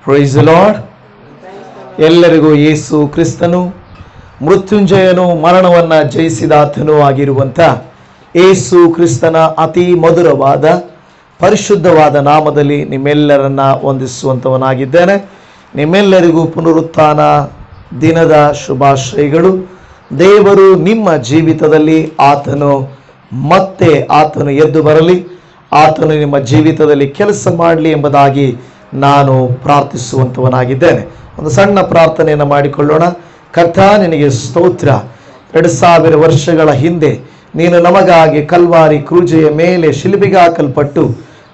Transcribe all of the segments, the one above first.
Price the lord. ಎಲ್ಲರಿಗೂ ಯೇಸು ಕ್ರಿಸ್ತನು ಮೃತ್ಯುಂಜಯನು, ಮರಣವನ್ನ ಜಯಿಸಿದಾತನೂ ಆಗಿರುವಂಥ ಯೇಸು ಕ್ರಿಸ್ತನ ಅತಿ ಮಧುರವಾದ ಪರಿಶುದ್ಧವಾದ ನಾಮದಲ್ಲಿ ನಿಮ್ಮೆಲ್ಲರನ್ನ ವಂದಿಸುವಂಥವನಾಗಿದ್ದೇನೆ. ನಿಮ್ಮೆಲ್ಲರಿಗೂ ಪುನರುತ್ಥಾನ ದಿನದ ಶುಭಾಶಯಗಳು. ದೇವರು ನಿಮ್ಮ ಜೀವಿತದಲ್ಲಿ ಆತನು ಎದ್ದು ಬರಲಿ, ಆತನು ನಿಮ್ಮ ಜೀವಿತದಲ್ಲಿ ಕೆಲಸ ಮಾಡಲಿ ಎಂಬುದಾಗಿ ನಾನು ಪ್ರಾರ್ಥಿಸುವಂಥವನಾಗಿದ್ದೇನೆ. ಒಂದು ಸಣ್ಣ ಪ್ರಾರ್ಥನೆಯನ್ನು ಮಾಡಿಕೊಳ್ಳೋಣ. ಕರ್ತ, ನಿನಗೆ ಸ್ತೋತ್ರ. 2000 ವರ್ಷಗಳ ಹಿಂದೆ ನೀನು ನಮಗಾಗಿ ಕಲ್ವಾರಿ ಕ್ರೂಜೆಯ ಮೇಲೆ ಶಿಲುಬೆಗೆ ಹಾಕಲ್ಪಟ್ಟು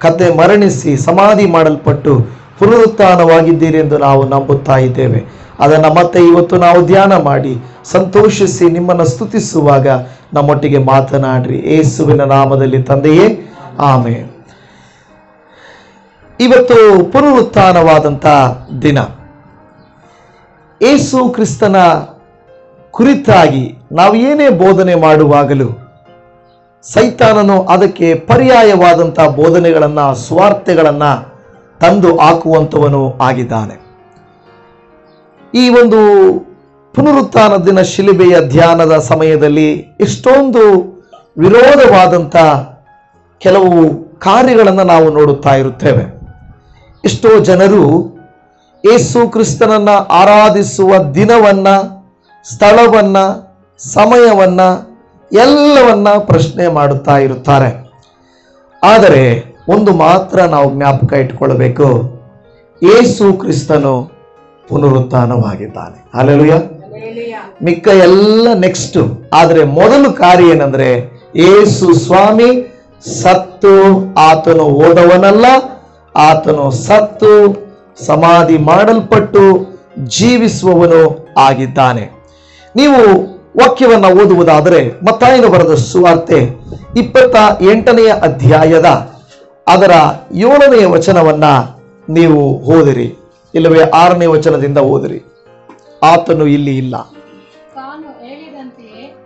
ಕತ್ತೆ ಮರಣಿಸಿ ಸಮಾಧಿ ಮಾಡಲ್ಪಟ್ಟು ಪುನರುತ್ಥಾನವಾಗಿದ್ದೀರಿ ಎಂದು ನಾವು ನಂಬುತ್ತಾ ಇದ್ದೇವೆ. ಅದನ್ನು ಮತ್ತೆ ಇವತ್ತು ನಾವು ಧ್ಯಾನ ಮಾಡಿ ಸಂತೋಷಿಸಿ ನಿಮ್ಮನ್ನು ಸ್ತುತಿಸುವಾಗ ನಮ್ಮೊಟ್ಟಿಗೆ ಮಾತನಾಡ್ರಿ. ಯೇಸುವಿನ ನಾಮದಲ್ಲಿ ತಂದೆಯೇ, ಆಮೆನ್. ಇವತ್ತು ಪುನರುತ್ಥಾನವಾದಂಥ ದಿನ. ಯೇಸು ಕ್ರಿಸ್ತನ ಕುರಿತಾಗಿ ನಾವು ಏನೇ ಬೋಧನೆ ಮಾಡುವಾಗಲೂ ಸೈತಾನನು ಅದಕ್ಕೆ ಪರ್ಯಾಯವಾದಂಥ ಬೋಧನೆಗಳನ್ನು, ಸ್ವಾರ್ಥಗಳನ್ನು ತಂದು ಹಾಕುವಂಥವನು ಆಗಿದ್ದಾನೆ. ಈ ಒಂದು ಪುನರುತ್ಥಾನ ದಿನ ಶಿಲುಬೆಯ ಧ್ಯಾನದ ಸಮಯದಲ್ಲಿ ಎಷ್ಟೊಂದು ವಿರೋಧವಾದಂಥ ಕೆಲವು ಕಾರ್ಯಗಳನ್ನು ನಾವು ನೋಡುತ್ತಾ ಇರುತ್ತೇವೆ. ಎಷ್ಟೋ ಜನರು ಯೇಸು ಕ್ರಿಸ್ತನನ್ನ ಆರಾಧಿಸುವ ದಿನವನ್ನ, ಸ್ಥಳವನ್ನ, ಸಮಯವನ್ನ ಎಲ್ಲವನ್ನ ಪ್ರಶ್ನೆ ಮಾಡುತ್ತಾ ಇರುತ್ತಾರೆ. ಆದರೆ ಒಂದು ಮಾತ್ರ ನಾವು ಜ್ಞಾಪಕ ಇಟ್ಕೊಳ್ಬೇಕು, ಯೇಸು ಕ್ರಿಸ್ತನು ಪುನರುತ್ಥಾನವಾಗಿದ್ದಾನೆ. ಹಲ್ಲೆಲೂಯ. ಮಿಕ್ಕ ಎಲ್ಲ ನೆಕ್ಸ್ಟ್. ಆದರೆ ಮೊದಲು ಕಾರ್ಯ ಏನಂದ್ರೆ, ಯೇಸು ಸ್ವಾಮಿ ಸತ್ತು ಆತನು ಹೋದವನಲ್ಲ, ಆತನು ಸತ್ತು ಸಮಾಧಿ ಮಾಡಲ್ಪಟ್ಟು ಜೀವಿಸುವವನು ಆಗಿದ್ದಾನೆ. ನೀವು ವಾಕ್ಯವನ್ನ ಓದುವುದಾದರೆ ಮತ್ತಾಯನ ಬರೆದ ಸುವಾರ್ತೆ 28ನೇ ಅಧ್ಯಾಯದ ಅದರ 7ನೇ ವಚನವನ್ನ ನೀವು ಓದಿರಿ, ಇಲ್ಲವೇ 6ನೇ ವಚನದಿಂದ ಓದಿರಿ. ಆತನು ಇಲ್ಲಿ ಇಲ್ಲ.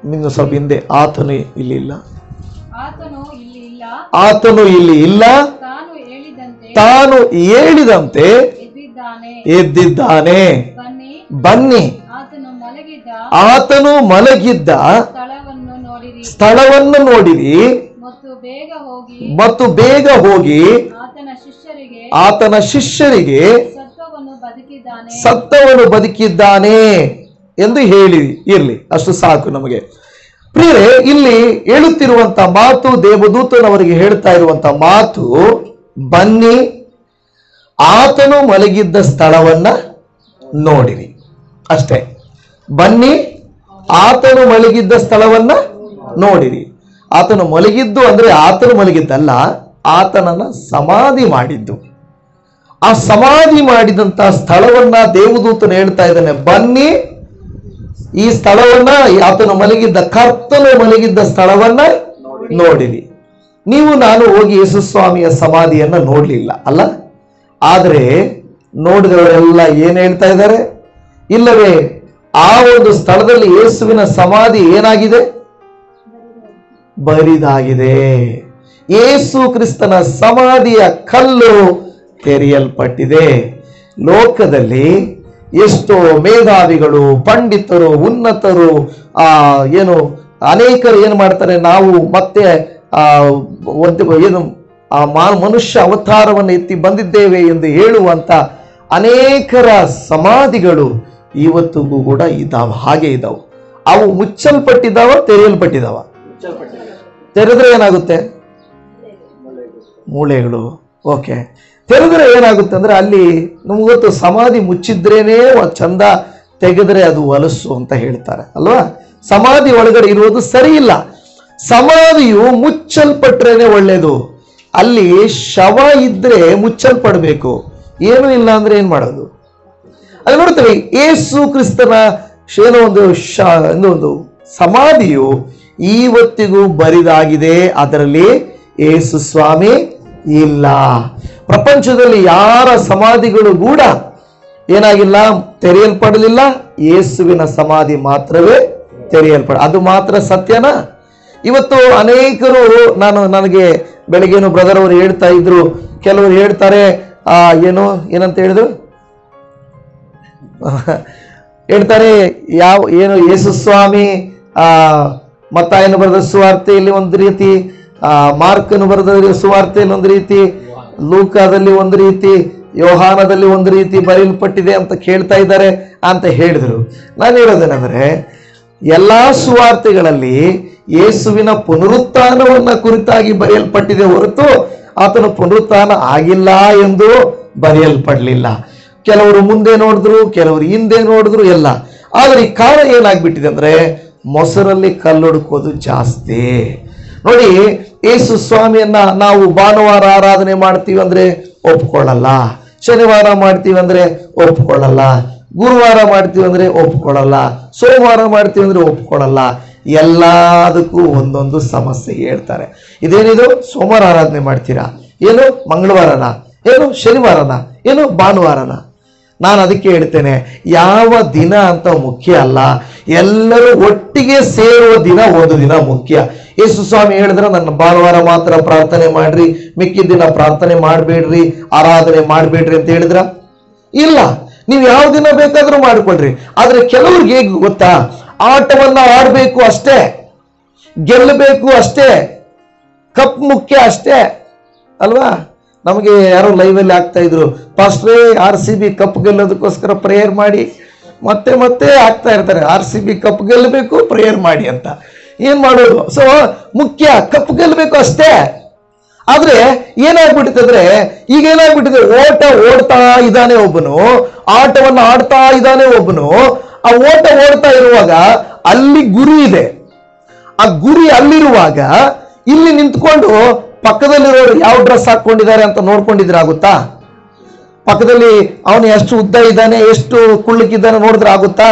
ಇನ್ನು ಸ್ವಲ್ಪ ಹಿಂದೆ, ಆತನು ಇಲ್ಲಿ ಇಲ್ಲ, ಆತನು ಇಲ್ಲಿ ಇಲ್ಲ, ತಾನು ಹೇಳಿದಂತೆ ಎದ್ದಿದ್ದಾನೆ. ಬನ್ನಿ, ಆತನು ಮಲಗಿದ್ದ ಸ್ಥಳವನ್ನು ನೋಡಿರಿ ಮತ್ತು ಬೇಗ ಹೋಗಿ ಆತನ ಶಿಷ್ಯರಿಗೆ ಸತ್ತವನು ಬದುಕಿದ್ದಾನೆ ಎಂದು ಹೇಳಿ ಇರ್ಲಿ. ಅಷ್ಟು ಸಾಕು ನಮಗೆ. ಪ್ರಿಯರೇ, ಇಲ್ಲಿ ಹೇಳುತ್ತಿರುವಂತ ಮಾತು, ದೇವದೂತನವರಿಗೆ ಹೇಳ್ತಾ ಇರುವಂತ ಮಾತು, ಬನ್ನಿ ಆತನು ಮಲಗಿದ್ದ ಸ್ಥಳವನ್ನ ನೋಡಿರಿ. ಅಷ್ಟೇ. ಬನ್ನಿ ಆತನು ಮಲಗಿದ್ದ ಸ್ಥಳವನ್ನ ನೋಡಿರಿ. ಆತನು ಮಲಗಿದ್ದು ಅಂದ್ರೆ ಆತನು ಮಲಗಿದ್ದಲ್ಲ, ಆತನನ್ನ ಸಮಾಧಿ ಮಾಡಿದ್ದು. ಆ ಸಮಾಧಿ ಮಾಡಿದಂತ ಸ್ಥಳವನ್ನ ದೇವದೂತನು ಹೇಳ್ತಾ ಇದ್ದಾನೆ, ಬನ್ನಿ ಈ ಸ್ಥಳವನ್ನ, ಆತನು ಮಲಗಿದ್ದ, ಕರ್ತನು ಮಲಗಿದ್ದ ಸ್ಥಳವನ್ನ ನೋಡಿರಿ. ನೀವು ನಾನು ಹೋಗಿ ಯೇಸು ಸ್ವಾಮಿಯ ಸಮಾಧಿಯನ್ನ ನೋಡ್ಲಿಲ್ಲ ಅಲ್ಲ, ಆದರೆ ನೋಡಿದವರೆಲ್ಲ ಏನ್ ಹೇಳ್ತಾ ಇದ್ದಾರೆ? ಇಲ್ಲವೇ ಆ ಒಂದು ಸ್ಥಳದಲ್ಲಿ ಯೇಸುವಿನ ಸಮಾಧಿ ಏನಾಗಿದೆ? ಬರಿದಾಗಿದೆ. ಯೇಸು ಕ್ರಿಸ್ತನ ಸಮಾಧಿಯ ಕಲ್ಲು ತೆರೆಯಲ್ಪಟ್ಟಿದೆ. ಲೋಕದಲ್ಲಿ ಎಷ್ಟೋ ಮೇಧಾವಿಗಳು, ಪಂಡಿತರು, ಉನ್ನತರು, ಏನು ಅನೇಕರು ಏನ್ ಮಾಡ್ತಾರೆ, ನಾವು ಮತ್ತೆ ಏನು ಮನುಷ್ಯ ಅವತಾರವನ್ನು ಎತ್ತಿ ಬಂದಿದ್ದೇವೆ ಎಂದು ಹೇಳುವಂತ ಅನೇಕರ ಸಮಾಧಿಗಳು ಇವತ್ತಿಗೂ ಕೂಡ ಇದಾವ, ಹಾಗೆ ಇದಾವ. ಅವು ಮುಚ್ಚಲ್ಪಟ್ಟಿದ್ದಾವ, ತೆರೆಯಲ್ಪಟ್ಟಿದ್ದಾವ? ತೆರೆದ್ರೆ ಏನಾಗುತ್ತೆ? ಮೂಳೆಗಳು. ಓಕೆ. ತೆರೆದ್ರೆ ಏನಾಗುತ್ತೆ ಅಂದ್ರೆ, ಅಲ್ಲಿ ನಮ್ಗೆ ಗೊತ್ತು, ಸಮಾಧಿ ಮುಚ್ಚಿದ್ರೇನೆ ಚಂದ, ತೆಗೆದ್ರೆ ಅದು ಹೊಲಸು ಅಂತ ಹೇಳ್ತಾರೆ ಅಲ್ವಾ? ಸಮಾಧಿ ಒಳಗಡೆ ಇರುವುದು ಸರಿ ಇಲ್ಲ. ಸಮಾಧಿಯು ಮುಚ್ಚಲ್ಪಟ್ರೇನೆ ಒಳ್ಳೇದು. ಅಲ್ಲಿ ಶವ ಇದ್ರೆ ಮುಚ್ಚಲ್ಪಡ್ಬೇಕು, ಏನು ಇಲ್ಲ ಅಂದ್ರೆ ಏನ್ ಮಾಡೋದು? ಅಲ್ಲಿ ನೋಡ್ತೇವೆ, ಯೇಸು ಕ್ರಿಸ್ತನ ಏನೋ ಒಂದು ಸಮಾಧಿಯು ಇವತ್ತಿಗೂ ಬರಿದಾಗಿದೆ. ಅದರಲ್ಲಿ ಯೇಸು ಸ್ವಾಮಿ ಇಲ್ಲ. ಪ್ರಪಂಚದಲ್ಲಿ ಯಾರ ಸಮಾಧಿಗಳು ಕೂಡ ಏನಾಗಿಲ್ಲ, ತೆರೆಯಲ್ಪಡಲಿಲ್ಲ. ಯೇಸುವಿನ ಸಮಾಧಿ ಮಾತ್ರವೇ ಅದು ಮಾತ್ರ ಸತ್ಯನಾ? ಇವತ್ತು ಅನೇಕರು, ನನಗೆ ಬೆಳಗ್ಗೆನು ಬ್ರದರ್ ಅವರು ಹೇಳ್ತಾ ಇದ್ರು, ಕೆಲವರು ಹೇಳ್ತಾರೆ ಏನಂತ ಹೇಳಿದ್ರು, ಹೇಳ್ತಾರೆ ಏನು ಯೇಸು ಸ್ವಾಮಿ ಮತ್ತಾಯನು ಬರೆದ ಸುವಾರ್ತೆಯಲ್ಲಿ ಒಂದು ರೀತಿ, ಮಾರ್ಕನು ಬರೆದ ಸುವಾರ್ತೆಯಲ್ಲಿ ಒಂದು ರೀತಿ, ಲೂಕಾದಲ್ಲಿ ಒಂದು ರೀತಿ, ಯೋಹಾನದಲ್ಲಿ ಒಂದು ರೀತಿ ಬರೆಯಲ್ಪಟ್ಟಿದೆ ಅಂತ ಕೇಳ್ತಾ ಇದ್ದಾರೆ ಅಂತ ಹೇಳಿದ್ರು. ನಾನು ಹೇಳೋದೇನೆಂದ್ರೆ, ಎಲ್ಲಾ ಸುವಾರ್ತೆಗಳಲ್ಲಿ ಯೇಸುವಿನ ಪುನರುತ್ಥಾನವನ್ನ ಕುರಿತಾಗಿ ಬರೆಯಲ್ಪಟ್ಟಿದೆ ಹೊರತು ಆತನ ಪುನರುತ್ಥಾನ ಆಗಿಲ್ಲ ಎಂದು ಬರೆಯಲ್ಪಡಲಿಲ್ಲ. ಕೆಲವರು ಮುಂದೆ ನೋಡಿದ್ರು, ಕೆಲವರು ಹಿಂದೆ ನೋಡಿದ್ರು ಎಲ್ಲ. ಆದ್ರೆ ಈ ಕಾಲ ಏನಾಗ್ಬಿಟ್ಟಿದೆ ಅಂದ್ರೆ, ಮೊಸರಲ್ಲಿ ಕಲ್ಲೊಡುಕೋದು ಜಾಸ್ತಿ. ನೋಡಿ, ಯೇಸು ಸ್ವಾಮಿಯನ್ನ ನಾವು ಭಾನುವಾರ ಆರಾಧನೆ ಮಾಡ್ತೀವಿ ಅಂದ್ರೆ ಒಪ್ಕೊಳ್ಳಲ್ಲ, ಶನಿವಾರ ಮಾಡ್ತೀವಿ ಅಂದ್ರೆ ಒಪ್ಕೊಳ್ಳಲ್ಲ, ಗುರುವಾರ ಮಾಡ್ತೀವಿ ಅಂದ್ರೆ ಒಪ್ಕೊಳ್ಳಲ್ಲ, ಸೋಮವಾರ ಮಾಡ್ತೀವಿ ಅಂದ್ರೆ ಒಪ್ಕೊಳ್ಳಲ್ಲ. ಎಲ್ಲದಕ್ಕೂ ಒಂದೊಂದು ಸಮಸ್ಯೆ ಹೇಳ್ತಾರೆ. ಇದೇನಿದು, ಸೋಮವಾರ ಆರಾಧನೆ ಮಾಡ್ತೀರಾ, ಏನು ಮಂಗಳವಾರನ, ಏನು ಶನಿವಾರನ, ಏನು ಭಾನುವಾರನ? ನಾನು ಅದಕ್ಕೆ ಹೇಳ್ತೇನೆ, ಯಾವ ದಿನ ಅಂತ ಮುಖ್ಯ ಅಲ್ಲ, ಎಲ್ಲರೂ ಒಟ್ಟಿಗೆ ಸೇರುವ ದಿನ ಒಂದು ದಿನ ಮುಖ್ಯ. ಯೇಸು ಸ್ವಾಮಿ ಹೇಳಿದ್ರೆ, ನನ್ನ ಭಾನುವಾರ ಮಾತ್ರ ಪ್ರಾರ್ಥನೆ ಮಾಡ್ರಿ, ಮಿಕ್ಕಿದ ದಿನ ಪ್ರಾರ್ಥನೆ ಮಾಡಬೇಡ್ರಿ, ಆರಾಧನೆ ಮಾಡಬೇಡ್ರಿ ಅಂತ ಹೇಳಿದ್ರ? ಇಲ್ಲ, ನೀವು ಯಾವ ದಿನ ಬೇಕಾದ್ರೂ ಮಾಡ್ಕೊಳ್ರಿ. ಆದ್ರೆ ಕೆಲವ್ರಿಗೆ ಹೇಗೆ ಗೊತ್ತಾ, ಆಟವನ್ನ ಆಡ್ಬೇಕು ಅಷ್ಟೇ, ಗೆಲ್ಲಬೇಕು ಅಷ್ಟೇ, ಕಪ್ ಮುಖ್ಯ ಅಷ್ಟೇ ಅಲ್ವಾ? ನಮಗೆ ಯಾರೋ ಲೈವಲ್ಲಿ ಆಗ್ತಾ ಇದ್ರು, ಪಾಸ್ಟ್ರೇ RCB ಕಪ್ ಗೆಲ್ಲೋದಕ್ಕೋಸ್ಕರ ಪ್ರೇಯರ್ ಮಾಡಿ, ಮತ್ತೆ ಮತ್ತೆ ಆಗ್ತಾ ಇರ್ತಾರೆ, RCB ಕಪ್ ಗೆಲ್ಲಬೇಕು ಪ್ರೇಯರ್ ಮಾಡಿ ಅಂತ. ಏನ್ ಮಾಡೋದು? ಸೊ ಮುಖ್ಯ ಕಪ್ ಗೆಲ್ಲಬೇಕು ಅಷ್ಟೇ. ಆದ್ರೆ ಏನಾಗ್ಬಿಟ್ಟಿದ್ರೆ, ಈಗ ಏನಾಗ್ಬಿಟ್ಟಿದೆ, ಓಡ್ತಾ ಇದ್ದಾನೆ ಒಬ್ಬನು, ಆಟವನ್ನ ಆಡ್ತಾ ಇದ್ದಾನೆ ಒಬ್ಬನು. ಆ ಓಡ್ತಾ ಇರುವಾಗ ಅಲ್ಲಿ ಗುರಿ ಇದೆ. ಆ ಗುರಿ ಅಲ್ಲಿರುವಾಗ ಇಲ್ಲಿ ನಿಂತ್ಕೊಂಡು ಪಕ್ಕದಲ್ಲಿರೋರು ಯಾವ ಡ್ರೆಸ್ ಹಾಕೊಂಡಿದ್ದಾರೆ ಅಂತ ನೋಡ್ಕೊಂಡಿದ್ರೆ ಆಗುತ್ತಾ? ಪಕ್ಕದಲ್ಲಿ ಅವನು ಎಷ್ಟು ಉದ್ದ ಇದ್ದಾನೆ, ಎಷ್ಟು ಕುಳ್ಳಕ್ಕಿದ್ದಾನೆ ನೋಡಿದ್ರೆ ಆಗುತ್ತಾ?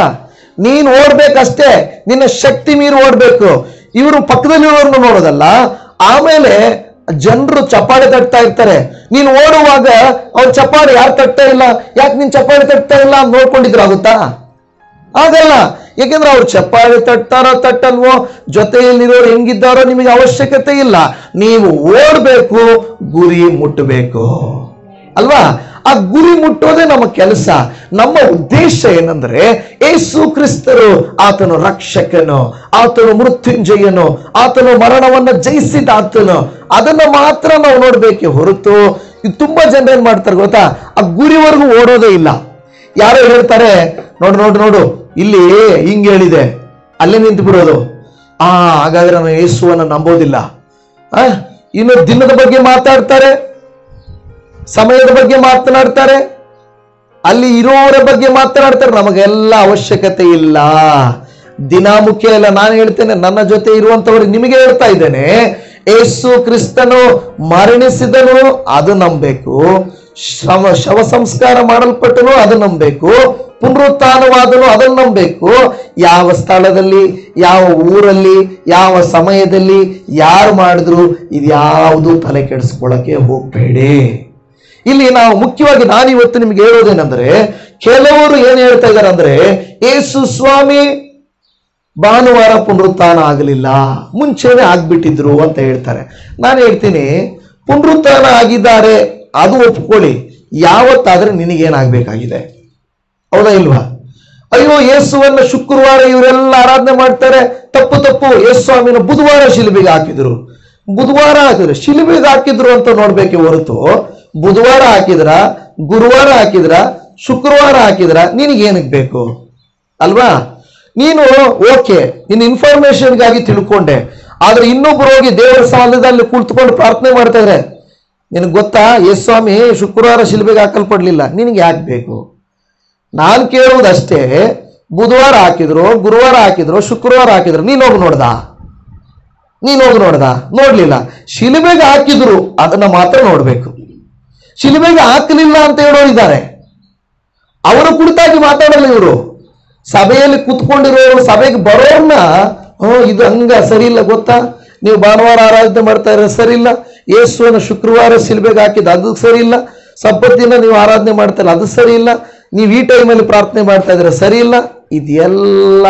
ನೀನು ಓಡ್ಬೇಕಷ್ಟೇ, ನಿನ್ನ ಶಕ್ತಿ ಮೀರಿ ಓಡ್ಬೇಕು. ಇವರು ಪಕ್ಕದಲ್ಲಿರೋರ್ನ ನೋಡೋದಲ್ಲ. ಆಮೇಲೆ ಜನರು ಚಪ್ಪಾಳೆ ತಟ್ತಾ ಇರ್ತಾರೆ, ನೀನು ಓಡುವಾಗ ಅವ್ರ ಚಪ್ಪಾಳೆ ಯಾರು ತಟ್ತಾ ಇಲ್ಲ, ಯಾಕೆ ನೀನ್ ಚಪ್ಪಾಳೆ ತಟ್ತಾ ಇಲ್ಲ ಅಂತ ನೋಡ್ಕೊಂಡಿದ್ರೆ ಆಗುತ್ತಾ? ಆಗಲ್ಲ. ಯಾಕೆಂದ್ರೆ ಅವ್ರು ಚಪ್ಪಾಳೆ ತಟ್ತಾರೋ ತಟ್ಟಲ್ವೋ, ಜೊತೆಯಲ್ಲಿರೋರು ಹೆಂಗಿದ್ದಾರೋ ನಿಮಗೆ ಅವಶ್ಯಕತೆ ಇಲ್ಲ. ನೀವು ಓಡ್ಬೇಕು, ಗುರಿ ಮುಟ್ಟಬೇಕು ಅಲ್ವಾ? ಆ ಗುರಿ ಮುಟ್ಟೋದೇ ನಮ್ಮ ಕೆಲಸ. ನಮ್ಮ ಉದ್ದೇಶ ಏನಂದ್ರೆ, ಯೇಸು ಕ್ರಿಸ್ತರು ಆತನು ರಕ್ಷಕನು, ಆತನು ಮೃತ್ಯುಂಜಯನು, ಆತನು ಮರಣವನ್ನ ಜಯಿಸಿದ ಆತನು. ಅದನ್ನ ಮಾತ್ರ ನಾವು ನೋಡ್ಬೇಕೆ ಹೊರತು, ಇದು ತುಂಬಾ ಜನ ಏನ್ ಮಾಡ್ತಾರೆ ಗೊತ್ತಾ, ಆ ಗುರಿವರೆಗೂ ಓಡೋದೇ ಇಲ್ಲ. ಯಾರೋ ಹೇಳ್ತಾರೆ, ನೋಡು ಇಲ್ಲಿ ಹಿಂಗ್ ಹೇಳಿದೆ, ಅಲ್ಲೇ ನಿಂತು ಬಿಡೋದು. ಹಾಗಾದ್ರೆ ನಾನು ಯೇಸುವನ್ನ ನಂಬೋದಿಲ್ಲ. ಇನ್ನು ದಿನದ ಬಗ್ಗೆ ಮಾತಾಡ್ತಾರೆ, ಸಮಯದ ಬಗ್ಗೆ ಮಾತನಾಡ್ತಾರೆ, ಅಲ್ಲಿ ಇರೋರ ಬಗ್ಗೆ ಮಾತನಾಡ್ತಾರೆ. ನಮಗೆಲ್ಲ ಅವಶ್ಯಕತೆ ಇಲ್ಲ, ದಿನ ಮುಖ್ಯ ಇಲ್ಲ. ನಾನು ಹೇಳ್ತೇನೆ, ನನ್ನ ಜೊತೆ ಇರುವಂತವ್ರಿಗೆ ನಿಮಗೆ ಹೇಳ್ತಾ ಇದ್ದೇನೆ, ಯೇಸು ಕ್ರಿಸ್ತನು ಮರಣಿಸಿದನು ಅದು ನಂಬಬೇಕು, ಶವ ಸಂಸ್ಕಾರ ಮಾಡಲ್ಪಟ್ಟನು ಅದು ನಂಬಬೇಕು, ಪುನರುತ್ಥಾನವಾದನು ಅದನ್ನು ನಂಬಬೇಕು. ಯಾವ ಸ್ಥಳದಲ್ಲಿ, ಯಾವ ಊರಲ್ಲಿ, ಯಾವ ಸಮಯದಲ್ಲಿ ಯಾರು ಮಾಡಿದ್ರು ಇದ್ಯಾವುದು ತಲೆ ಕೆಡಿಸ್ಕೊಳ್ಳಕ್ಕೆ ಹೋಗ್ಬೇಡಿ. ಇಲ್ಲಿ ನಾವು ಮುಖ್ಯವಾಗಿ ನಾನಿವತ್ತು ನಿಮ್ಗೆ ಹೇಳೋದೇನೆಂದ್ರೆ, ಕೆಲವರು ಏನ್ ಹೇಳ್ತಾ ಇದ್ದಾರೆ ಅಂದ್ರೆ, ಯೇಸು ಸ್ವಾಮಿ ಭಾನುವಾರ ಪುನರುತ್ಥಾನ ಆಗಲಿಲ್ಲ, ಮುಂಚೆನೆ ಆಗ್ಬಿಟ್ಟಿದ್ರು ಅಂತ ಹೇಳ್ತಾರೆ. ನಾನು ಹೇಳ್ತೀನಿ, ಪುನರುತ್ಥಾನ ಆಗಿದ್ದಾರೆ ಅದು ಒಪ್ಕೊಳ್ಳಿ, ಯಾವತ್ತಾದ್ರೆ ನಿನಗೇನಾಗಬೇಕಾಗಿದೆ? ಹೌದಾ ಇಲ್ವಾ? ಅಯ್ಯೋ, ಯೇಸುವನ್ನ ಶುಕ್ರವಾರ ಇವರೆಲ್ಲ ಆರಾಧನೆ ಮಾಡ್ತಾರೆ, ತಪ್ಪು. ಯೇಸು ಸ್ವಾಮಿನ ಬುಧವಾರ ಶಿಲುಬೆಗೆ ಹಾಕಿದ್ರು, ಶಿಲುಬೆಗೆ ಹಾಕಿದ್ರು ಅಂತ ನೋಡ್ಬೇಕೆ ಹೊರತು, ಬುಧವಾರ ಹಾಕಿದ್ರ, ಗುರುವಾರ ಹಾಕಿದ್ರ, ಶುಕ್ರವಾರ ಹಾಕಿದ್ರ, ನಿನಗೇನಕ್ಕೆ ಬೇಕು ಅಲ್ವಾ? ನೀನು ಓಕೆ, ನಿನ್ನ ಇನ್ಫಾರ್ಮೇಶನ್ಗಾಗಿ ತಿಳ್ಕೊಂಡೆ. ಆದ್ರೆ ಇನ್ನೊಬ್ರು ಹೋಗಿ ದೇವರ ಸ್ಥಾನದಲ್ಲಿ ಕುಳಿತುಕೊಂಡು ಪ್ರಾರ್ಥನೆ ಮಾಡ್ತಾ ಇದ್ರೆ, ನಿನಗೆ ಗೊತ್ತಾ ಯೇಸು ಸ್ವಾಮಿ ಶುಕ್ರವಾರ ಶಿಲುಬೆಗೆ ಹಾಕಲ್ಪಡ್ಲಿಲ್ಲ, ನಿನಗೆ ಯಾಕೆ ಬೇಕು? ನಾನು ಕೇಳುವುದಷ್ಟೇ, ಬುಧವಾರ ಹಾಕಿದ್ರು, ಗುರುವಾರ ಹಾಕಿದ್ರು, ಶುಕ್ರವಾರ ಹಾಕಿದ್ರು, ನೀನು ಹೋಗಿ ನೋಡ್ದ? ನೋಡ್ಲಿಲ್ಲ. ಶಿಲುಬೆಗೆ ಹಾಕಿದ್ರು ಅದನ್ನ ಮಾತ್ರ ನೋಡ್ಬೇಕು. ಶಿಲುಬೆಗೆ ಹಾಕಲಿಲ್ಲ ಅಂತ ಹೇಳೋರಿದ್ದಾರೆ, ಅವರ ಕುರಿತಾಗಿ ಮಾತಾಡಲ್ಲ ಇವರು. ಸಭೆಯಲ್ಲಿ ಕುತ್ಕೊಂಡಿರೋರು, ಸಭೆಗೆ ಬರೋರ್ನ ಇದು ಹಂಗ ಸರಿ ಇಲ್ಲ ಗೊತ್ತಾ, ನೀವು ಭಾನುವಾರ ಆರಾಧನೆ ಮಾಡ್ತಾ ಇರೋ ಸರಿ ಇಲ್ಲ, ಯೇಸುವನ್ನು ಶುಕ್ರವಾರ ಶಿಲುಬೆಗೆ ಹಾಕಿದ ಅದು ಸರಿ ಇಲ್ಲ, ಸಬ್ಬತ್ ದಿನ ನೀವು ಆರಾಧನೆ ಮಾಡ್ತಾ ಇಲ್ಲ ಅದು ಸರಿ ಇಲ್ಲ, ನೀವು ಈ ಟೈಮಲ್ಲಿ ಪ್ರಾರ್ಥನೆ ಮಾಡ್ತಾ ಇದ್ರೆ ಸರಿ ಇಲ್ಲ, ಇದೆಲ್ಲ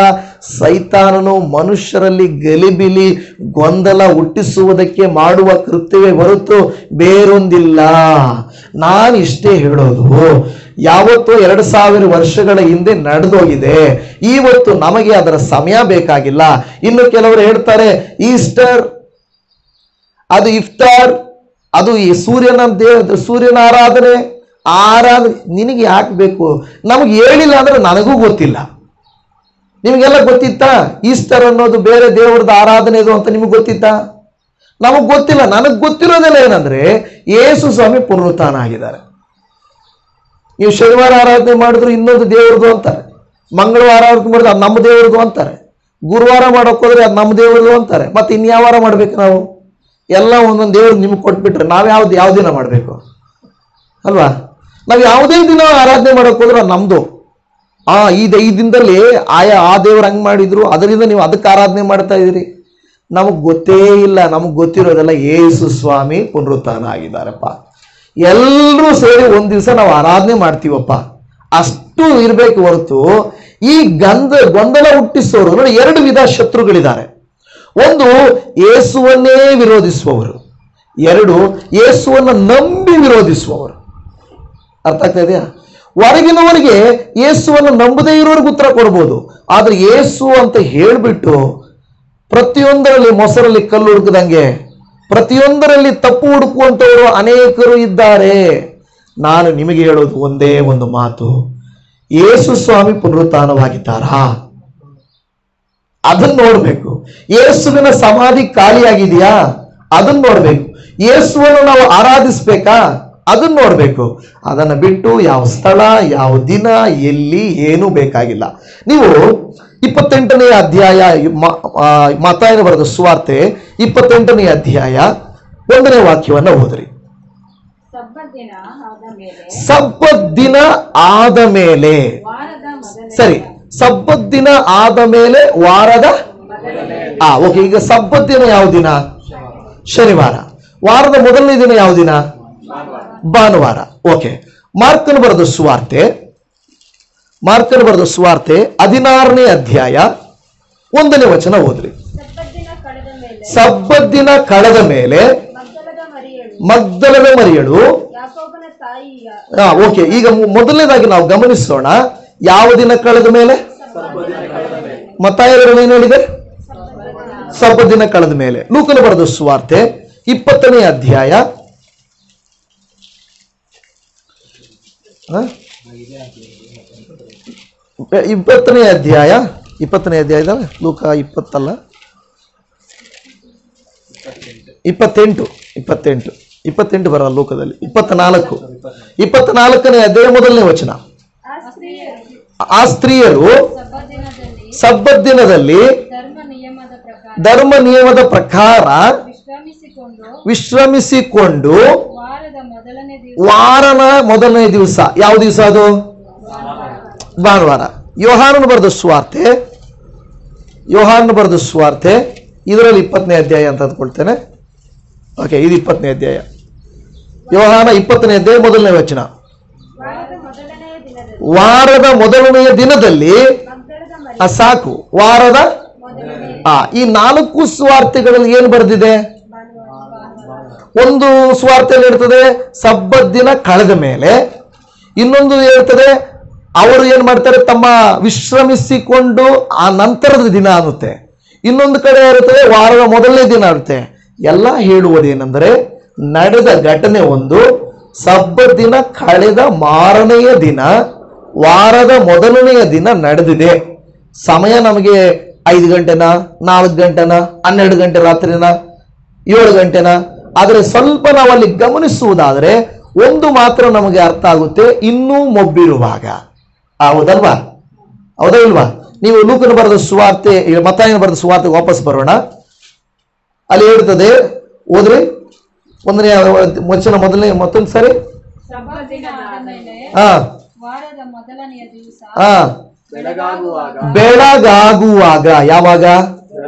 ಸೈತಾನನು ಮನುಷ್ಯರಲ್ಲಿ ಗಲಿಬಿಲಿ ಗೊಂದಲ ಹುಟ್ಟಿಸುವುದಕ್ಕೆ ಮಾಡುವ ಕೃತ್ಯವೇ ಹೊರತು ಬೇರೊಂದಿಲ್ಲ. ನಾನು ಇಷ್ಟೇ ಹೇಳೋದು, ಯಾವತ್ತೋ 2000 ವರ್ಷಗಳ ಹಿಂದೆ ನಡೆದೋಗಿದೆ. ಇವತ್ತು ನಮಗೆ ಅದರ ಸಮಯ ಬೇಕಾಗಿಲ್ಲ. ಇನ್ನು ಕೆಲವರು ಹೇಳ್ತಾರೆ ಈಸ್ಟರ್, ಅದು ಇಫ್ತಾರ್, ಅದು ಈ ಸೂರ್ಯನ ಆರಾಧನೆ ನಿನಗೆ ಯಾಕೆ ಬೇಕು? ನಮಗೆ ಹೇಳಿಲ್ಲ ಅಂದ್ರೆ ನನಗೂ ಗೊತ್ತಿಲ್ಲ. ನಿಮಗೆಲ್ಲ ಗೊತ್ತಿತ್ತಾ ಈಸ್ಟರ್ ಅನ್ನೋದು ಬೇರೆ ದೇವರದ ಆರಾಧನೆ ಇದು ಅಂತ? ನಿಮಗೆ ಗೊತ್ತಿತ್ತಾ? ನಮಗೆ ಗೊತ್ತಿಲ್ಲ. ನನಗೆ ಗೊತ್ತಿರೋದೆಲ್ಲ ಏನಂದ್ರೆ ಯೇಸು ಸ್ವಾಮಿ ಪುನರುತ್ಥಾನ ಆಗಿದ್ದಾರೆ. ನೀವು ಶನಿವಾರ ಆರಾಧನೆ ಮಾಡಿದ್ರು ಇನ್ನೊಂದು ದೇವ್ರದು ಅಂತಾರೆ, ಮಂಗಳವಾರ ಆರಾಧನೆ ಮಾಡಿದ್ರೆ ಅದು ನಮ್ಮ ದೇವ್ರದು ಅಂತಾರೆ, ಗುರುವಾರ ಮಾಡೋಕೆ ಹೋದ್ರೆ ಅದು ನಮ್ಮ ದೇವ್ರದು ಅಂತಾರೆ. ಮತ್ತೆ ಇನ್ಯಾವ ವಾರ ಮಾಡ್ಬೇಕು ನಾವು? ಎಲ್ಲ ಒಂದೊಂದು ದೇವ್ರು ನಿಮ್ಗೆ ಕೊಟ್ಬಿಟ್ರೆ ನಾವು ಯಾವ ದಿನ ಮಾಡಬೇಕು ಅಲ್ವಾ? ನಾವು ಯಾವುದೇ ದಿನ ಆರಾಧನೆ ಮಾಡೋಕೆ ಹೋದ್ರೆ ಅದು ನಮ್ದು. ಈ ದಿನದಲ್ಲಿ ಆ ದೇವ್ರು ಹಂಗೆ ಮಾಡಿದ್ರು, ಅದರಿಂದ ನೀವು ಅದಕ್ಕೆ ಆರಾಧನೆ ಮಾಡ್ತಾ ಇದ್ದೀರಿ. ನಮಗೆ ಗೊತ್ತೇ ಇಲ್ಲ. ನಮಗೆ ಗೊತ್ತಿರೋದೆಲ್ಲ ಯೇಸು ಸ್ವಾಮಿ ಪುನರುತ್ಥಾನ ಆಗಿದ್ದಾರಪ್ಪ. ಎಲ್ಲರೂ ಸೇರಿ ಒಂದ್ ದಿವಸ ನಾವು ಆರಾಧನೆ ಮಾಡ್ತೀವಪ್ಪ, ಅಷ್ಟು ಇರ್ಬೇಕು ಹೊರತು ಈ ಗೊಂದಲ ಹುಟ್ಟಿಸೋರು ನೋಡಿ. 2 ವಿಧ ಶತ್ರುಗಳಿದ್ದಾರೆ. ಒಂದು ಯೇಸುವನ್ನೇ ವಿರೋಧಿಸುವವರು, 2 ಯೇಸುವನ್ನ ನಂಬಿ ವಿರೋಧಿಸುವವರು. ಅರ್ಥ ಆಗ್ತಾ ಇದೆಯಾ? ಹೊರಗಿನವರಿಗೆ ಯೇಸುವನ್ನು ನಂಬದೇ ಇರೋರ್ಗೆ ಉತ್ತರ ಕೊಡ್ಬೋದು, ಆದ್ರೆ ಯೇಸು ಅಂತ ಹೇಳ್ಬಿಟ್ಟು ಪ್ರತಿಯೊಂದರಲ್ಲಿ ಮೊಸರಲ್ಲಿ ಕಲ್ಲು ಹುಡುಕದಂಗೆ ಪ್ರತಿಯೊಂದರಲ್ಲಿ ತಪ್ಪು ಹುಡುಕುವಂತವರು ಅನೇಕರು ಇದ್ದಾರೆ. ನಾನು ನಿಮಗೆ ಹೇಳೋದು ಒಂದೇ ಒಂದು ಮಾತು, ಯೇಸು ಸ್ವಾಮಿ ಪುನರುತ್ಥಾನವಾಗಿದ್ದಾರಾ? ಅದನ್ನ ನೋಡ್ಬೇಕು. ಯೇಸುವಿನ ಸಮಾಧಿ ಖಾಲಿಯಾಗಿದೆಯಾ? ಅದನ್ನ ನೋಡ್ಬೇಕು. ಯೇಸುವನ್ನು ನಾವು ಆರಾಧಿಸ್ಬೇಕಾ? ಅದನ್ನ ನೋಡ್ಬೇಕು. ಅದನ್ನ ಬಿಟ್ಟು ಯಾವ ಸ್ಥಳ, ಯಾವ ದಿನ, ಎಲ್ಲಿ ಏನು ಬೇಕಾಗಿಲ್ಲ. ನೀವು 28ನೇ ಅಧ್ಯಾಯ ಮತ್ತಾಯನ ಬರೆದ ಸುವಾರ್ತೆ 28ನೇ ಅಧ್ಯಾಯ 1ನೇ ವಾಕ್ಯವನ್ನ ಓದ್ರಿ. ಸಬ್ಬತ್ ದಿನ ಆದ ಮೇಲೆ, ಸರಿ, ಸಬ್ಬತ್ ದಿನ ಆದ ಮೇಲೆ ವಾರದ ಓಕೆ. ಈಗ ಸಬ್ಬತ್ ದಿನ ಯಾವ ದಿನ? ಶನಿವಾರ. ವಾರದ ಮೊದಲನೇ ದಿನ ಯಾವ ದಿನ? ಭಾನುವಾರ. ಓಕೆ. ಮಾರ್ಕನ ಬರೆದ ಸುವಾರ್ತೆ 16ನೇ ಅಧ್ಯಾಯ 1ನೇ ವಚನ ಓದ್ರಿ. ಸಬ್ಬತ್ ದಿನ ಕಳೆದ ಮೇಲೆ ಮಗ್ದಲದ ಮರಿಯಳು. ಓಕೆ. ಈಗ ಮೊದಲನೇದಾಗಿ ನಾವು ಗಮನಿಸೋಣ, ಯಾವ ದಿನ ಕಳೆದ ಮೇಲೆ? ಮತ್ತಾಯರು ಏನು ಹೇಳಿದೆ? ಸಬ್ಬತ್ ದಿನ ಕಳೆದ ಮೇಲೆ. ಲೂಕನ ಬರೆದ ಸುವಾರ್ತೆ 20ನೇ ಅಧ್ಯಾಯ 20ನೇ ಅಧ್ಯಾಯದ ಲೂಕ 20 ಅಲ್ಲ 28 ಬರಲ್ಲ ಲೋಕದಲ್ಲಿ. 24ನೇ ಅಧ್ಯಾಯ 1ನೇ ವಚನ. ಆ ಸ್ತ್ರೀಯರು ಸಬ್ಬತ್ ದಿನದಲ್ಲಿ ಧರ್ಮ ನಿಯಮದ ಪ್ರಕಾರ ವಿಶ್ರಮಿಸಿಕೊಂಡು ವಾರನ ಮೊದಲನೇ ದಿವಸ. ಯಾವ ದಿವಸ ಅದು? ಭಾನುವಾರ. ಯೋಹಾನನು ಬರೆದ ಸುವಾರ್ತೆ ಇದರಲ್ಲಿ 20ನೇ ಅಧ್ಯಾಯ ಅಂತ ಅಂದ್ಕೊಳ್ತೇನೆ. ಓಕೆ, ಇದು 20ನೇ ಅಧ್ಯಾಯ. ಯೋಹಾನ 20ನೇ ಅಧ್ಯಾಯ 1ನೇ ವಚನ. ವಾರದ ಮೊದಲನೆಯ ದಿನದಲ್ಲಿ ಸಾಕು. ವಾರದ ಈ 4 ಸುವಾರ್ತೆಗಳಲ್ಲಿ ಏನು ಬರೆದಿದೆ? ಒಂದು ಸುವಾರ್ತೆಯಲ್ಲಿ ಇರ್ತದೆ ಸಬ್ಬತ್ ದಿನ ಕಳೆದ ಮೇಲೆ, ಇನ್ನೊಂದು ಹೇಳ್ತದೆ ಅವರು ಏನ್ ಮಾಡ್ತಾರೆ, ತಮ್ಮ ವಿಶ್ರಮಿಸಿಕೊಂಡು ಆ ನಂತರದ ದಿನ ಅನ್ನುತ್ತೆ. ಇನ್ನೊಂದು ಕಡೆ ಇರುತ್ತದೆ ವಾರದ ಮೊದಲನೇ ದಿನ ಇರುತ್ತೆ. ಎಲ್ಲ ಹೇಳುವುದೇನೆಂದರೆ ನಡೆದ ಘಟನೆ ಒಂದು, ಸಬ್ಬತ್ ದಿನ ಕಳೆದ ಮಾರನೆಯ ದಿನ ವಾರದ ಮೊದಲನೆಯ ದಿನ ನಡೆದಿದೆ. ಸಮಯ ನಮಗೆ 5 ಗಂಟೆನ, 4 ಗಂಟೆನ, 12 ಗಂಟೆ ರಾತ್ರಿನ, 7 ಗಂಟೆನ. ಆದರೆ ಸ್ವಲ್ಪ ನಾವಲ್ಲಿ ಗಮನಿಸುವುದಾದ್ರೆ ಒಂದು ಮಾತ್ರ ನಮಗೆ ಅರ್ಥ ಆಗುತ್ತೆ, ಇನ್ನೂ ಮೊಬ್ಬಿರುವಾಗ. ಹೌದಲ್ವಾ? ಹೌದಾ ಇಲ್ವಾ? ನೀವು ಲೂಕನ ಬರೆದ ಸುವಾರ್ತೆ, ಮತ್ತಾಯನ ಬರೆದ ಸುವಾರ್ತೆ ವಾಪಸ್ ಬರೋಣ. ಅಲ್ಲಿ ಹೇಳ್ತದೆ, ಓದ್ರಿ 1ನೇ ವಚನ ಮತ್ತೊಂದು ಸರಿ. ಬೆಳಗಾಗುವಾಗ. ಯಾವಾಗ?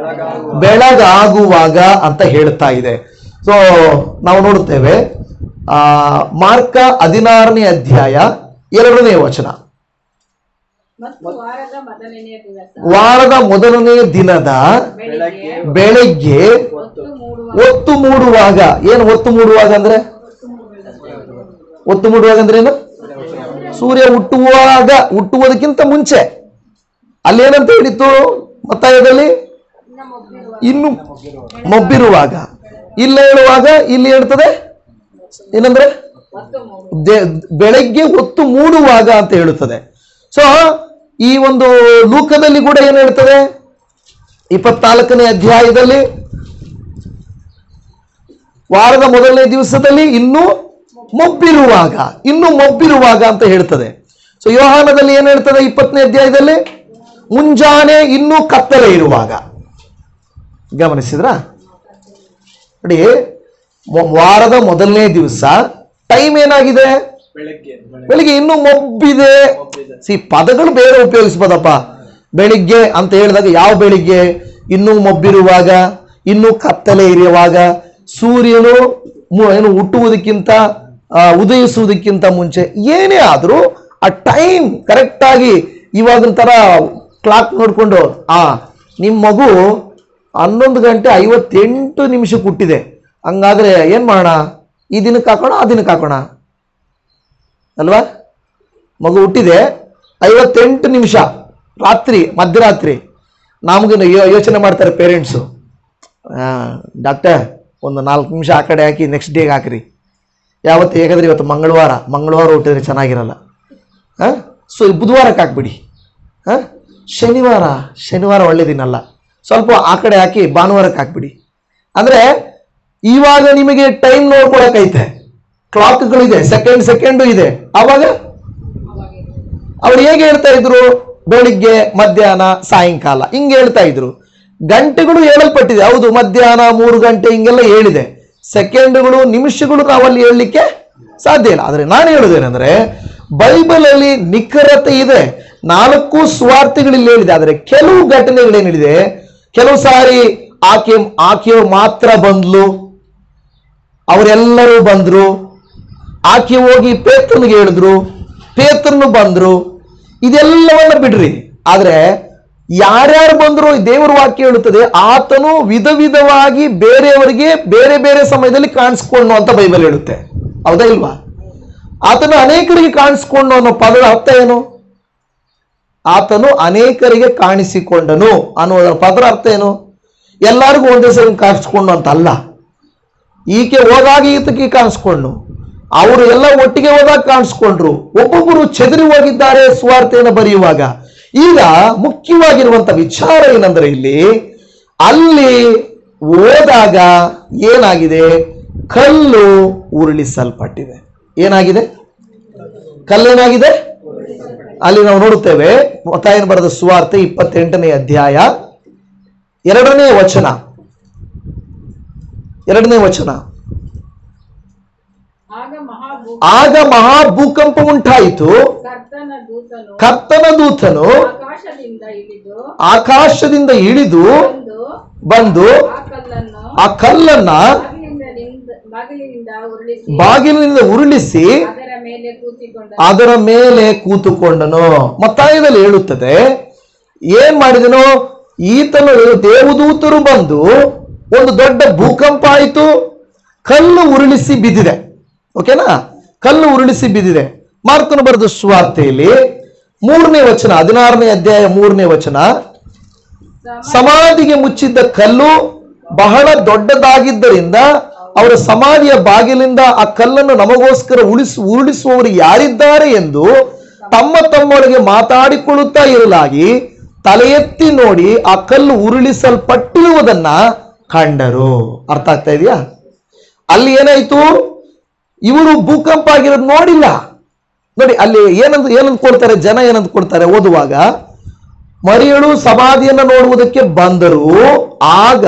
ಬೆಳಗಾಗುವಾಗ ಅಂತ ಹೇಳ್ತಾ ಇದೆ. ಸೊ ನಾವು ನೋಡುತ್ತೇವೆ ಮಾರ್ಕ 16ನೇ ಅಧ್ಯಾಯ 2ನೇ ವಚನ. ವಾರದ ಮೊದಲನೆಯ ದಿನದ ಬೆಳಿಗ್ಗೆ ಒತ್ತು ಮೂಡುವಾಗ. ಏನು ಒತ್ತು ಮೂಡುವಾಗ ಅಂದ್ರೆ? ಒತ್ತು ಮೂಡುವಾಗ ಅಂದ್ರೆ ಏನು? ಸೂರ್ಯ ಹುಟ್ಟುವುದಕ್ಕಿಂತ ಮುಂಚೆ. ಅಲ್ಲೇನಂತ ಹೇಳಿತ್ತು ಮತ್ತಾಯದಲ್ಲಿ? ಇನ್ನು ಮೊಬ್ಬಿರುವಾಗ. ಇಲ್ಲ ಹೇಳುವಾಗ ಇಲ್ಲಿ ಹೇಳ್ತದೆ ಏನಂದ್ರೆ ಬೆಳಗ್ಗೆ ಒತ್ತು ಮೂಡುವಾಗ ಅಂತ ಹೇಳುತ್ತದೆ. ಸೊ ಈ ಒಂದು ಲೂಕದಲ್ಲಿ ಕೂಡ ಏನು ಹೇಳ್ತದೆ? 24ನೇ ಅಧ್ಯಾಯದಲ್ಲಿ ವಾರದ ಮೊದಲನೇ ದಿವಸದಲ್ಲಿ ಇನ್ನೂ ಮೊಬ್ಬಿರುವಾಗ ಅಂತ ಹೇಳ್ತದೆ. ಸೊ ಯೋಹಾನದಲ್ಲಿ ಏನು ಹೇಳ್ತದೆ? 20ನೇ ಅಧ್ಯಾಯದಲ್ಲಿ ಮುಂಜಾನೆ ಇನ್ನೂ ಕತ್ತಲೆ ಇರುವಾಗ. ಗಮನಿಸಿದ್ರ? ನೋಡಿ, ವಾರದ ಮೊದಲನೇ ದಿವಸ ಟೈಮ್ ಏನಾಗಿದೆ? ಬೆಳಿಗ್ಗೆ ಇನ್ನೂ ಮೊಬ್ಬಿದೆ. ಪದಗಳು ಬೇರೆ ಉಪಯೋಗಿಸ್ಬೋದಪ್ಪ. ಬೆಳಿಗ್ಗೆ ಅಂತ ಹೇಳಿದಾಗ ಯಾವ ಬೆಳಿಗ್ಗೆ? ಇನ್ನೂ ಮೊಬ್ಬಿರುವಾಗ, ಇನ್ನೂ ಕತ್ತಲೆ ಇರುವಾಗ, ಸೂರ್ಯನು ಏನು ಹುಟ್ಟುವುದಕ್ಕಿಂತ ಉದಯಿಸುವುದಕ್ಕಿಂತ ಮುಂಚೆ. ಏನೇ ಆದ್ರೂ ಆ ಟೈಮ್ ಕರೆಕ್ಟ್ ಆಗಿ ಇವಾಗಿನ ತರ ಕ್ಲಾಕ್ ನೋಡ್ಕೊಂಡು ನಿಮ್ಮ ಮಗು 11:58 ಹುಟ್ಟಿದೆ, ಹಂಗಾದ್ರೆ ಏನ್ ಮಾಡೋಣ? ಈ ದಿನಕ್ಕೆ ಹಾಕೋಣ, ಆ ದಿನಕ್ಕೆ ಹಾಕೋಣ ಅಲ್ವಾ? ಮಗು ಹುಟ್ಟಿದೆ 58 ನಿಮಿಷ ರಾತ್ರಿ, ಮಧ್ಯರಾತ್ರಿ. ನಮ್ಗೆ ಯೋಚನೆ ಮಾಡ್ತಾರೆ ಪೇರೆಂಟ್ಸು, ಡಾಕ್ಟರ್ ಒಂದು 4 ನಿಮಿಷ ಆ ಕಡೆ ಹಾಕಿ ನೆಕ್ಸ್ಟ್ ಡೇಗೆ ಹಾಕ್ರಿ. ಯಾವತ್ತು? ಹೇಗಾದ್ರೆ ಇವತ್ತು ಮಂಗಳವಾರ ಹುಟ್ಟಿದ್ರೆ ಚೆನ್ನಾಗಿರಲ್ಲ. ಸೊ ಬುಧವಾರಕ್ಕೆ ಹಾಕ್ಬಿಡಿ. ಶನಿವಾರ ಒಳ್ಳೆ ದಿನ ಅಲ್ಲ, ಸ್ವಲ್ಪ ಆ ಕಡೆ ಹಾಕಿ ಭಾನುವಾರಕ್ಕೆ ಹಾಕ್ಬಿಡಿ. ಅಂದ್ರೆ ಇವಾಗ ನಿಮಗೆ ಟೈಮ್ ನೋಡ್ಕೊಳಕೈತೆ, ಕ್ಲಾಕ್ಗಳಿದೆ, ಸೆಕೆಂಡು ಇದೆ. ಆವಾಗ ಅವ್ರು ಹೇಗೆ ಹೇಳ್ತಾ ಇದ್ರು? ಬೆಳಿಗ್ಗೆ, ಮಧ್ಯಾಹ್ನ, ಸಾಯಂಕಾಲ ಹಿಂಗೆ ಹೇಳ್ತಾ ಇದ್ರು. ಗಂಟೆಗಳು ಹೇಳಲ್ಪಟ್ಟಿದೆ, ಹೌದು, ಮಧ್ಯಾಹ್ನ 3 ಗಂಟೆ ಹಿಂಗೆಲ್ಲ ಹೇಳಿದೆ. ಸೆಕೆಂಡ್ಗಳು, ನಿಮಿಷಗಳು ನಾವಲ್ಲಿ ಹೇಳಲಿಕ್ಕೆ ಸಾಧ್ಯ ಇಲ್ಲ. ಆದ್ರೆ ನಾನು ಹೇಳುವುದೇನೆಂದ್ರೆ, ಬೈಬಲ್ ಅಲ್ಲಿ ನಿಖರತೆ ಇದೆ. 4 ಸುವಾರ್ತೆಗಳಲ್ಲಿ ಹೇಳಿದೆ. ಆದರೆ ಕೆಲವು ಘಟನೆಗಳೇನಿದೆ, ಕೆಲವು ಸಾರಿ ಆಕೆ ಮಾತ್ರ ಬಂದ್ಲು, ಅವರೆಲ್ಲರೂ ಬಂದ್ರು. ಆಕೆ ಹೋಗಿ ಪೇತ್ರನಿಗೆ ಹೇಳಿದ್ರು, ಪೇತ್ರನು ಬಂದ್ರು. ಇದೆಲ್ಲವನ್ನ ಬಿಡ್ರಿ. ಆದ್ರೆ ಯಾರ್ಯಾರು ಬಂದ್ರು ದೇವರ ವಾಕ್ಯ ಹೇಳುತ್ತದೆ, ಆತನು ವಿಧ ವಿಧವಾಗಿ ಬೇರೆಯವರಿಗೆ ಬೇರೆ ಬೇರೆ ಸಮಯದಲ್ಲಿ ಕಾಣಿಸ್ಕೊಂಡು ಅಂತ ಬೈಬಲ್ ಹೇಳುತ್ತೆ. ಹೌದಾ ಇಲ್ವಾ? ಆತನು ಅನೇಕರಿಗೆ ಕಾಣಿಸ್ಕೊಂಡು ಅನ್ನೋ ಪದದ ಅರ್ಥ ಏನು? ಆತನು ಅನೇಕರಿಗೆ ಕಾಣಿಸಿಕೊಂಡನು ಅನ್ನೋದರ ಪದರ ಅರ್ಥ ಏನು? ಎಲ್ಲರಿಗೂ ಒಂದೇ ಸರಿ ಕಾಣಿಸ್ಕೊಂಡು ಅಂತ ಅಲ್ಲ. ಈಕೆ ಹೋದಾಗ ಈತಕ್ಕೆ ಕಾಣಿಸ್ಕೊಂಡು, ಅವರು ಎಲ್ಲ ಒಟ್ಟಿಗೆ ಹೋದಾಗ ಕಾಣಿಸ್ಕೊಂಡ್ರು. ಒಬ್ಬೊಬ್ಬರು ಚೆದರಿ ಹೋಗಿದ್ದಾರೆ ಸುವಾರ್ತೆಯನ್ನು ಬರೆಯುವಾಗ. ಈಗ ಮುಖ್ಯವಾಗಿರುವಂತ ವಿಚಾರ ಏನಂದ್ರೆ, ಅಲ್ಲಿ ಹೋದಾಗ ಏನಾಗಿದೆ? ಕಲ್ಲು ಉರುಳಿಸಲ್ಪಟ್ಟಿದೆ. ಏನಾಗಿದೆ? ಕಲ್ಲೇನಾಗಿದೆ? ಅಲ್ಲಿ ನಾವು ನೋಡುತ್ತೇವೆ, ಮತ್ತಾಯನು ಬರೆದ ಸುವಾರ್ತೆ 28ನೇ ಅಧ್ಯಾಯ 2ನೇ ವಚನ. ಆಗ ಮಹಾಭೂಕಂಪ ಉಂಟಾಯಿತು. ಕರ್ತನ ದೂತನು ಆಕಾಶದಿಂದ ಇಳಿದು ಬಂದು ಆ ಕಲ್ಲನ್ನ ಬಾಗಿಲಿನಿಂದ ಉರುಳಿಸಿ ಅದರ ಮೇಲೆ ಕೂತುಕೊಂಡನು. ಮತ್ತಾಯದಲ್ಲಿ ಹೇಳುತ್ತದೆ, ಏನ್ ಮಾಡಿದನು? ಈತನು ದೇವದೂತರು ಬಂದು ಒಂದು ದೊಡ್ಡ ಭೂಕಂಪ ಆಯಿತು, ಕಲ್ಲು ಉರುಳಿಸಿ ಬಿದ್ದಿದೆ. ಓಕೆನಾ? ಕಲ್ಲು ಉರುಳಿಸಿ ಬಿದ್ದಿದೆ. ಮಾರ್ಕನು ಬರೆದ ಸುವಾರ್ತೆಯಲ್ಲಿ 3ನೇ ವಚನ, 16ನೇ ಅಧ್ಯಾಯ 3ನೇ ವಚನ, ಸಮಾಧಿಗೆ ಮುಚ್ಚಿದ್ದ ಕಲ್ಲು ಬಹಳ ದೊಡ್ಡದಾಗಿದ್ದರಿಂದ ಅವರ ಸಮಾಧಿಯ ಬಾಗಿಲಿಂದ ಆ ಕಲ್ಲನ್ನು ನಮಗೋಸ್ಕರ ಉರುಳಿಸುವವರು ಯಾರಿದ್ದಾರೆ ಎಂದು ತಮ್ಮೊಳಗೆ ಮಾತಾಡಿಕೊಳ್ಳುತ್ತಾ ಇರಲಾಗಿ ತಲೆ ಎತ್ತಿ ನೋಡಿ ಆ ಕಲ್ಲು ಉರುಳಿಸಲ್ಪಟ್ಟಿರುವುದನ್ನ ಕಂಡರು. ಅರ್ಥ ಆಗ್ತಾ ಇದೆಯಾ? ಅಲ್ಲಿ ಏನಾಯ್ತು? ಇವರು ಭೂಕಂಪ ಆಗಿರೋದು ನೋಡಿಲ್ಲ. ನೋಡಿ ಅಲ್ಲಿ ಏನಂದ್ಕೊಳ್ತಾರೆ ಜನ, ಏನಂದ್ಕೊಳ್ತಾರೆ ಓದುವಾಗ, ಮರಿಯಳು ಸಮಾಧಿಯನ್ನು ನೋಡುವುದಕ್ಕೆ ಬಂದರು, ಆಗ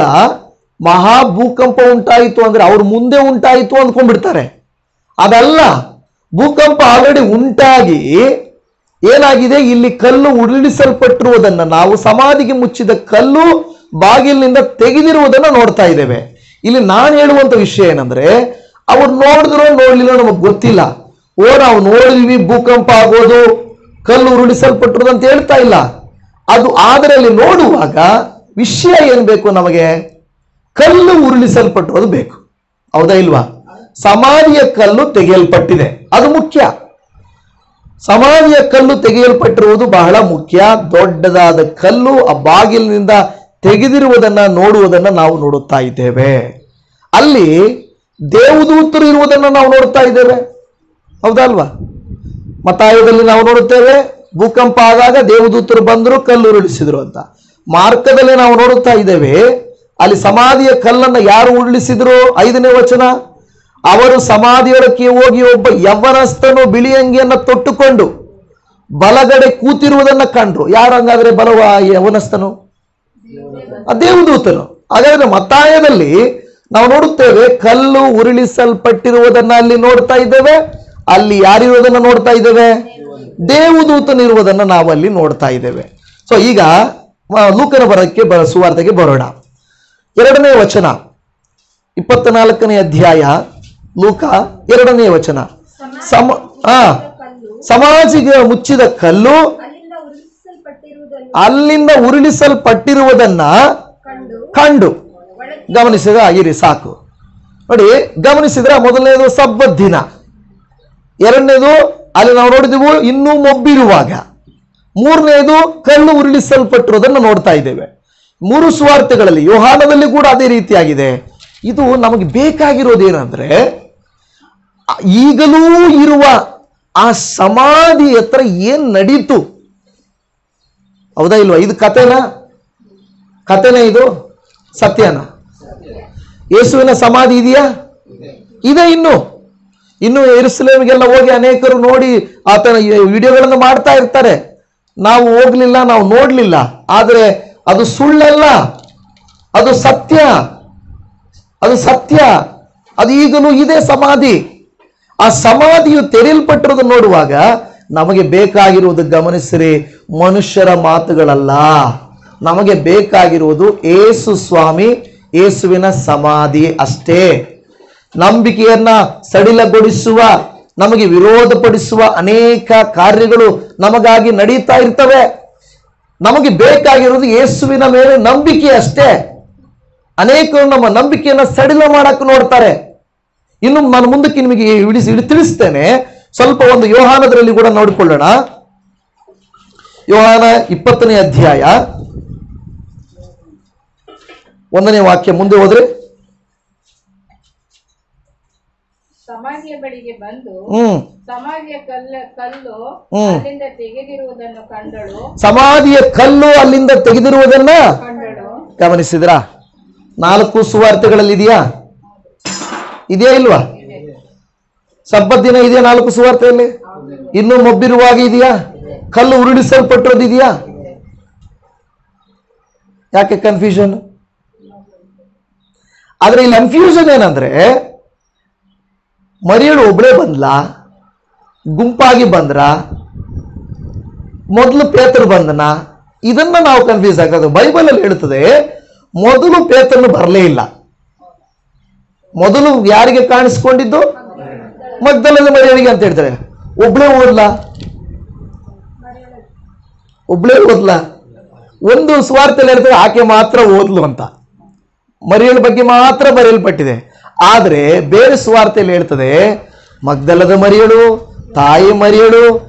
ಮಹಾಭೂಕಂಪ ಉಂಟಾಯಿತು ಅಂದ್ರೆ ಅವ್ರ ಮುಂದೆ ಉಂಟಾಯಿತು ಅಂದ್ಕೊಂಡ್ಬಿಡ್ತಾರೆ. ಅದಲ್ಲ, ಭೂಕಂಪ ಆಲ್ರೆಡಿ ಉಂಟಾಗಿ ಏನಾಗಿದೆ? ಇಲ್ಲಿ ಕಲ್ಲು ಉರುಳಿಸಲ್ಪಟ್ಟಿರುವುದನ್ನ ನಾವು, ಸಮಾಧಿಗೆ ಮುಚ್ಚಿದ ಕಲ್ಲು ಬಾಗಿಲಿನಿಂದ ತೆಗೆದಿರುವುದನ್ನ ನೋಡ್ತಾ ಇದ್ದೇವೆ. ಇಲ್ಲಿ ನಾನು ಹೇಳುವಂತ ವಿಷಯ ಏನಂದ್ರೆ, ಅವ್ರು ನೋಡಿದ್ರೋ ನೋಡ್ಲಿಲ್ಲ ನಮಗ್ ಗೊತ್ತಿಲ್ಲ. ನಾವು ನೋಡಿದ್ವಿ ಭೂಕಂಪ ಆಗೋದು, ಕಲ್ಲು ಉರುಳಿಸಲ್ಪಟ್ಟಿರೋದು ಅಂತ ಹೇಳ್ತಾ ಇಲ್ಲ. ಅದು ಅದರಲ್ಲಿ ನೋಡುವಾಗ ವಿಷಯ ಏನ್ ಬೇಕು ನಮಗೆ? ಕಲ್ಲು ಉರುಳಿಸಲ್ಪಟ್ಟಿರೋದು ಬೇಕು, ಹೌದಾ ಇಲ್ವಾ? ಸಮಾಧಿಯ ಕಲ್ಲು ತೆಗೆಯಲ್ಪಟ್ಟಿದೆ, ಅದು ಮುಖ್ಯ. ಸಮಾಧಿಯ ಕಲ್ಲು ತೆಗೆಯಲ್ಪಟ್ಟಿರುವುದು ಬಹಳ ಮುಖ್ಯ. ದೊಡ್ಡದಾದ ಕಲ್ಲು ಆ ಬಾಗಿಲಿನಿಂದ ತೆಗೆದಿರುವುದನ್ನ ನೋಡುವುದನ್ನ ನಾವು ನೋಡುತ್ತಾ ಇದ್ದೇವೆ. ಅಲ್ಲಿ ದೇವದೂತರು ಇರುವುದನ್ನು ನಾವು ನೋಡ್ತಾ ಇದ್ದೇವೆ, ಹೌದಲ್ವಾ? ಮತ್ತಾಯದಲ್ಲಿ ನಾವು ನೋಡುತ್ತೇವೆ, ಭೂಕಂಪ ಆದಾಗ ದೇವದೂತರು ಬಂದರು, ಕಲ್ಲು ಉರುಳಿಸಿದ್ರು ಅಂತ. ಮಾರ್ಕದಲ್ಲಿ ನಾವು ನೋಡುತ್ತಾ ಇದ್ದೇವೆ, ಅಲ್ಲಿ ಸಮಾಧಿಯ ಕಲ್ಲನ್ನು ಯಾರು ಉರುಳಿಸಿದ್ರು? 5ನೇ ವಚನ, ಅವರು ಸಮಾಧಿಯೊಳಕ್ಕೆ ಹೋಗಿ ಒಬ್ಬ ಯವ್ವನಸ್ಥನು ಬಿಳಿ ಅಂಗಿಯನ್ನು ತೊಟ್ಟುಕೊಂಡು ಬಲಗಡೆ ಕೂತಿರುವುದನ್ನ ಕಂಡ್ರು. ಯಾರು ಹಂಗಾದ್ರೆ ಬಲವ ಯವ್ವನಸ್ಥನು? ದೇವದೂತನು. ಹಾಗಾದ್ರೆ ಮತ್ತಾಯದಲ್ಲಿ ನಾವು ನೋಡುತ್ತೇವೆ, ಕಲ್ಲು ಉರುಳಿಸಲ್ಪಟ್ಟಿರುವುದನ್ನ ಅಲ್ಲಿ ನೋಡ್ತಾ ಇದ್ದೇವೆ. ಅಲ್ಲಿ ಯಾರಿರುವುದನ್ನು ನೋಡ್ತಾ ಇದ್ದೇವೆ? ದೇವದೂತನಿರುವುದನ್ನ ನಾವು ಅಲ್ಲಿ ನೋಡ್ತಾ ಇದ್ದೇವೆ. ಸೊ ಈಗ ಲೂಕನ ಸುವಾರ್ತೆಗೆ ಬರೋಣ. 2ನೇ ವಚನ, 24ನೇ ಅಧ್ಯಾಯ, ಲೂಕ 2ನೇ ವಚನ. ಸಮಾಧಿಗೆ ಮುಚ್ಚಿದ ಕಲ್ಲು ಅಲ್ಲಿಂದ ಉರುಳಿಸಲ್ಪಟ್ಟಿರುವುದನ್ನ ಕಂಡು. ಗಮನಿಸಿದ ಇರಿ, ಸಾಕು ನೋಡಿ. ಗಮನಿಸಿದ್ರೆ ಮೊದಲನೇದು ಸಬ್ಬತ್ ದಿನ, 2ನೇದು ಅಲ್ಲಿ ನಾವು ನೋಡಿದೆವು ಇನ್ನೂ ಮೊಬ್ಬಿರುವಾಗ, 3ನೇದು ಕಲ್ಲು ಉರುಳಿಸಲ್ಪಟ್ಟಿರೋದನ್ನು ನೋಡ್ತಾ ಇದ್ದೇವೆ. 3 ಸುವಾರ್ತೆಗಳಲ್ಲಿ, ಯೋಹಾನದಲ್ಲಿ ಕೂಡ ಅದೇ ರೀತಿಯಾಗಿದೆ. ಇದು ನಮಗೆ ಬೇಕಾಗಿರೋದೇನಂದ್ರೆ, ಈಗಲೂ ಇರುವ ಆ ಸಮಾಧಿ ಹತ್ರ ಏನ್ ನಡೀತು, ಹೌದಾ ಇಲ್ವಾ? ಇದು ಕಥೆನ ಇದು ಸತ್ಯನ? ಯೇಸುವಿನ ಸಮಾಧಿ ಇದೆಯಾ? ಇದೆ. ಇನ್ನು ಯೆರೂಸಲೇಮಿಗೆಲ್ಲ ಹೋಗಿ ಅನೇಕರು ನೋಡಿ ಆತನ ವಿಡಿಯೋಗಳನ್ನು ಮಾಡ್ತಾ ಇರ್ತಾರೆ. ನಾವು ಹೋಗ್ಲಿಲ್ಲ, ನಾವು ನೋಡ್ಲಿಲ್ಲ, ಆದರೆ ಅದು ಸುಳ್ಳಲ್ಲ, ಅದು ಸತ್ಯ. ಅದು ಈಗಲೂ ಇದೆ ಸಮಾಧಿ. ಆ ಸಮಾಧಿಯು ತೆರೆಯಲ್ಪಟ್ಟಿರೋದು ನೋಡುವಾಗ ನಮಗೆ ಬೇಕಾಗಿರುವುದು, ಗಮನಿಸಿರಿ, ಮನುಷ್ಯರ ಮಾತುಗಳಲ್ಲ. ನಮಗೆ ಬೇಕಾಗಿರುವುದು ಯೇಸು ಸ್ವಾಮಿ, ಯೇಸುವಿನ ಸಮಾಧಿ ಅಷ್ಟೇ. ನಂಬಿಕೆಯನ್ನ ಸಡಿಲಗೊಳಿಸುವ, ನಮಗೆ ವಿರೋಧಪಡಿಸುವ ಅನೇಕ ಕಾರ್ಯಗಳು ನಮಗಾಗಿ ನಡೀತಾ ಇರ್ತವೆ. ನಮಗೆ ಬೇಕಾಗಿರೋದು ಯೇಸುವಿನ ಮೇಲೆ ನಂಬಿಕೆ ಅಷ್ಟೇ. ಅನೇಕರು ನಮ್ಮ ನಂಬಿಕೆಯನ್ನ ಸಡಿಲ ಮಾಡಕ್ಕೆ ನೋಡ್ತಾರೆ. ಇನ್ನು ನಾನು ಮುಂದಕ್ಕೆ ನಿಮಗೆ ತಿಳಿಸ್ತೇನೆ. ಸ್ವಲ್ಪ ಒಂದು ಯೋಹಾನದಲ್ಲಿ ಕೂಡ ನೋಡಿಕೊಳ್ಳೋಣ. ಯೋಹಾನ 20ನೇ ಅಧ್ಯಾಯ 1ನೇ ವಾಕ್ಯ, ಮುಂದೆ ಹೋದ್ರೆ, ಸಮಾಧಿಯ ಬಳಿಗೆ ಬಂದು ಸಮಾಧಿಯ ಕಲ್ಲು ಅಲ್ಲಿಂದ ತೆಗೆದಿರುವುದನ್ನು ಕಂಡಳು. ಸಮಾಧಿಯ ಕಲ್ಲು ಅಲ್ಲಿಂದ ತೆಗೆದಿರುವುದನ್ನ ಗಮನಿಸಿದ್ರ? 4 ಸುವಾರ್ತೆಗಳಲ್ಲಿ ಇದೆಯಾ ಇಲ್ವಾ? ಸಬ್ಬತ್ ದಿನ ಇದೆಯಾ 4 ಸುವಾರ್ತೆಯಲ್ಲಿ? ಇನ್ನು ಮೊಬ್ಬಿರುವಾಗ ಇದೆಯಾ? ಕಲ್ಲು ಉರುಳಿಸಲ್ಪಟ್ಟಿರೋದು ಇದೆಯಾ? ಯಾಕೆ ಕನ್ಫ್ಯೂಷನ್? ಆದ್ರೆ ಇಲ್ಲಿ ಕನ್ಫ್ಯೂಷನ್ ಏನಂದ್ರೆ, ಮರಿಯಳು ಒಬ್ಬಳೇ ಬಂದ್ಲಾ, ಗುಂಪಾಗಿ ಬಂದ್ರ, ಮೊದಲು ಪೇತರು ಬಂದನ? ಇದನ್ನ ನಾವು ಕನ್ಫ್ಯೂಸ್ ಆಗೋದು. ಬೈಬಲ್ ಅಲ್ಲಿ ಹೇಳ್ತದೆ, ಮೊದಲು ಪೇತ್ರನು ಬರಲೇ ಇಲ್ಲ. ಮೊದಲು ಯಾರಿಗೆ ಕಾಣಿಸ್ಕೊಂಡಿದ್ದು? ಮಗ್ದಲದ ಮರಿಯಳಿಗೆ ಅಂತ ಹೇಳ್ತಾರೆ. ಒಬ್ಳೇ ಓದ್ಲಾ? ಒಂದು ಸ್ವಾರ್ಥದಲ್ಲಿ ಹೇಳ್ತಾರೆ ಆಕೆ ಮಾತ್ರ ಓದ್ಲು ಅಂತ, ಮರಿಯಳ ಬಗ್ಗೆ ಮಾತ್ರ ಬರೆಯಲ್ಪಟ್ಟಿದೆ. ಆದ್ರೆ ಬೇರೆ ಸುವಾರ್ತೆಯಲ್ಲಿ ಹೇಳ್ತದೆ, ಮಗ್ದಲದ ಮರಿಯಳು, ತಾಯಿ ಮರಿಯಳು,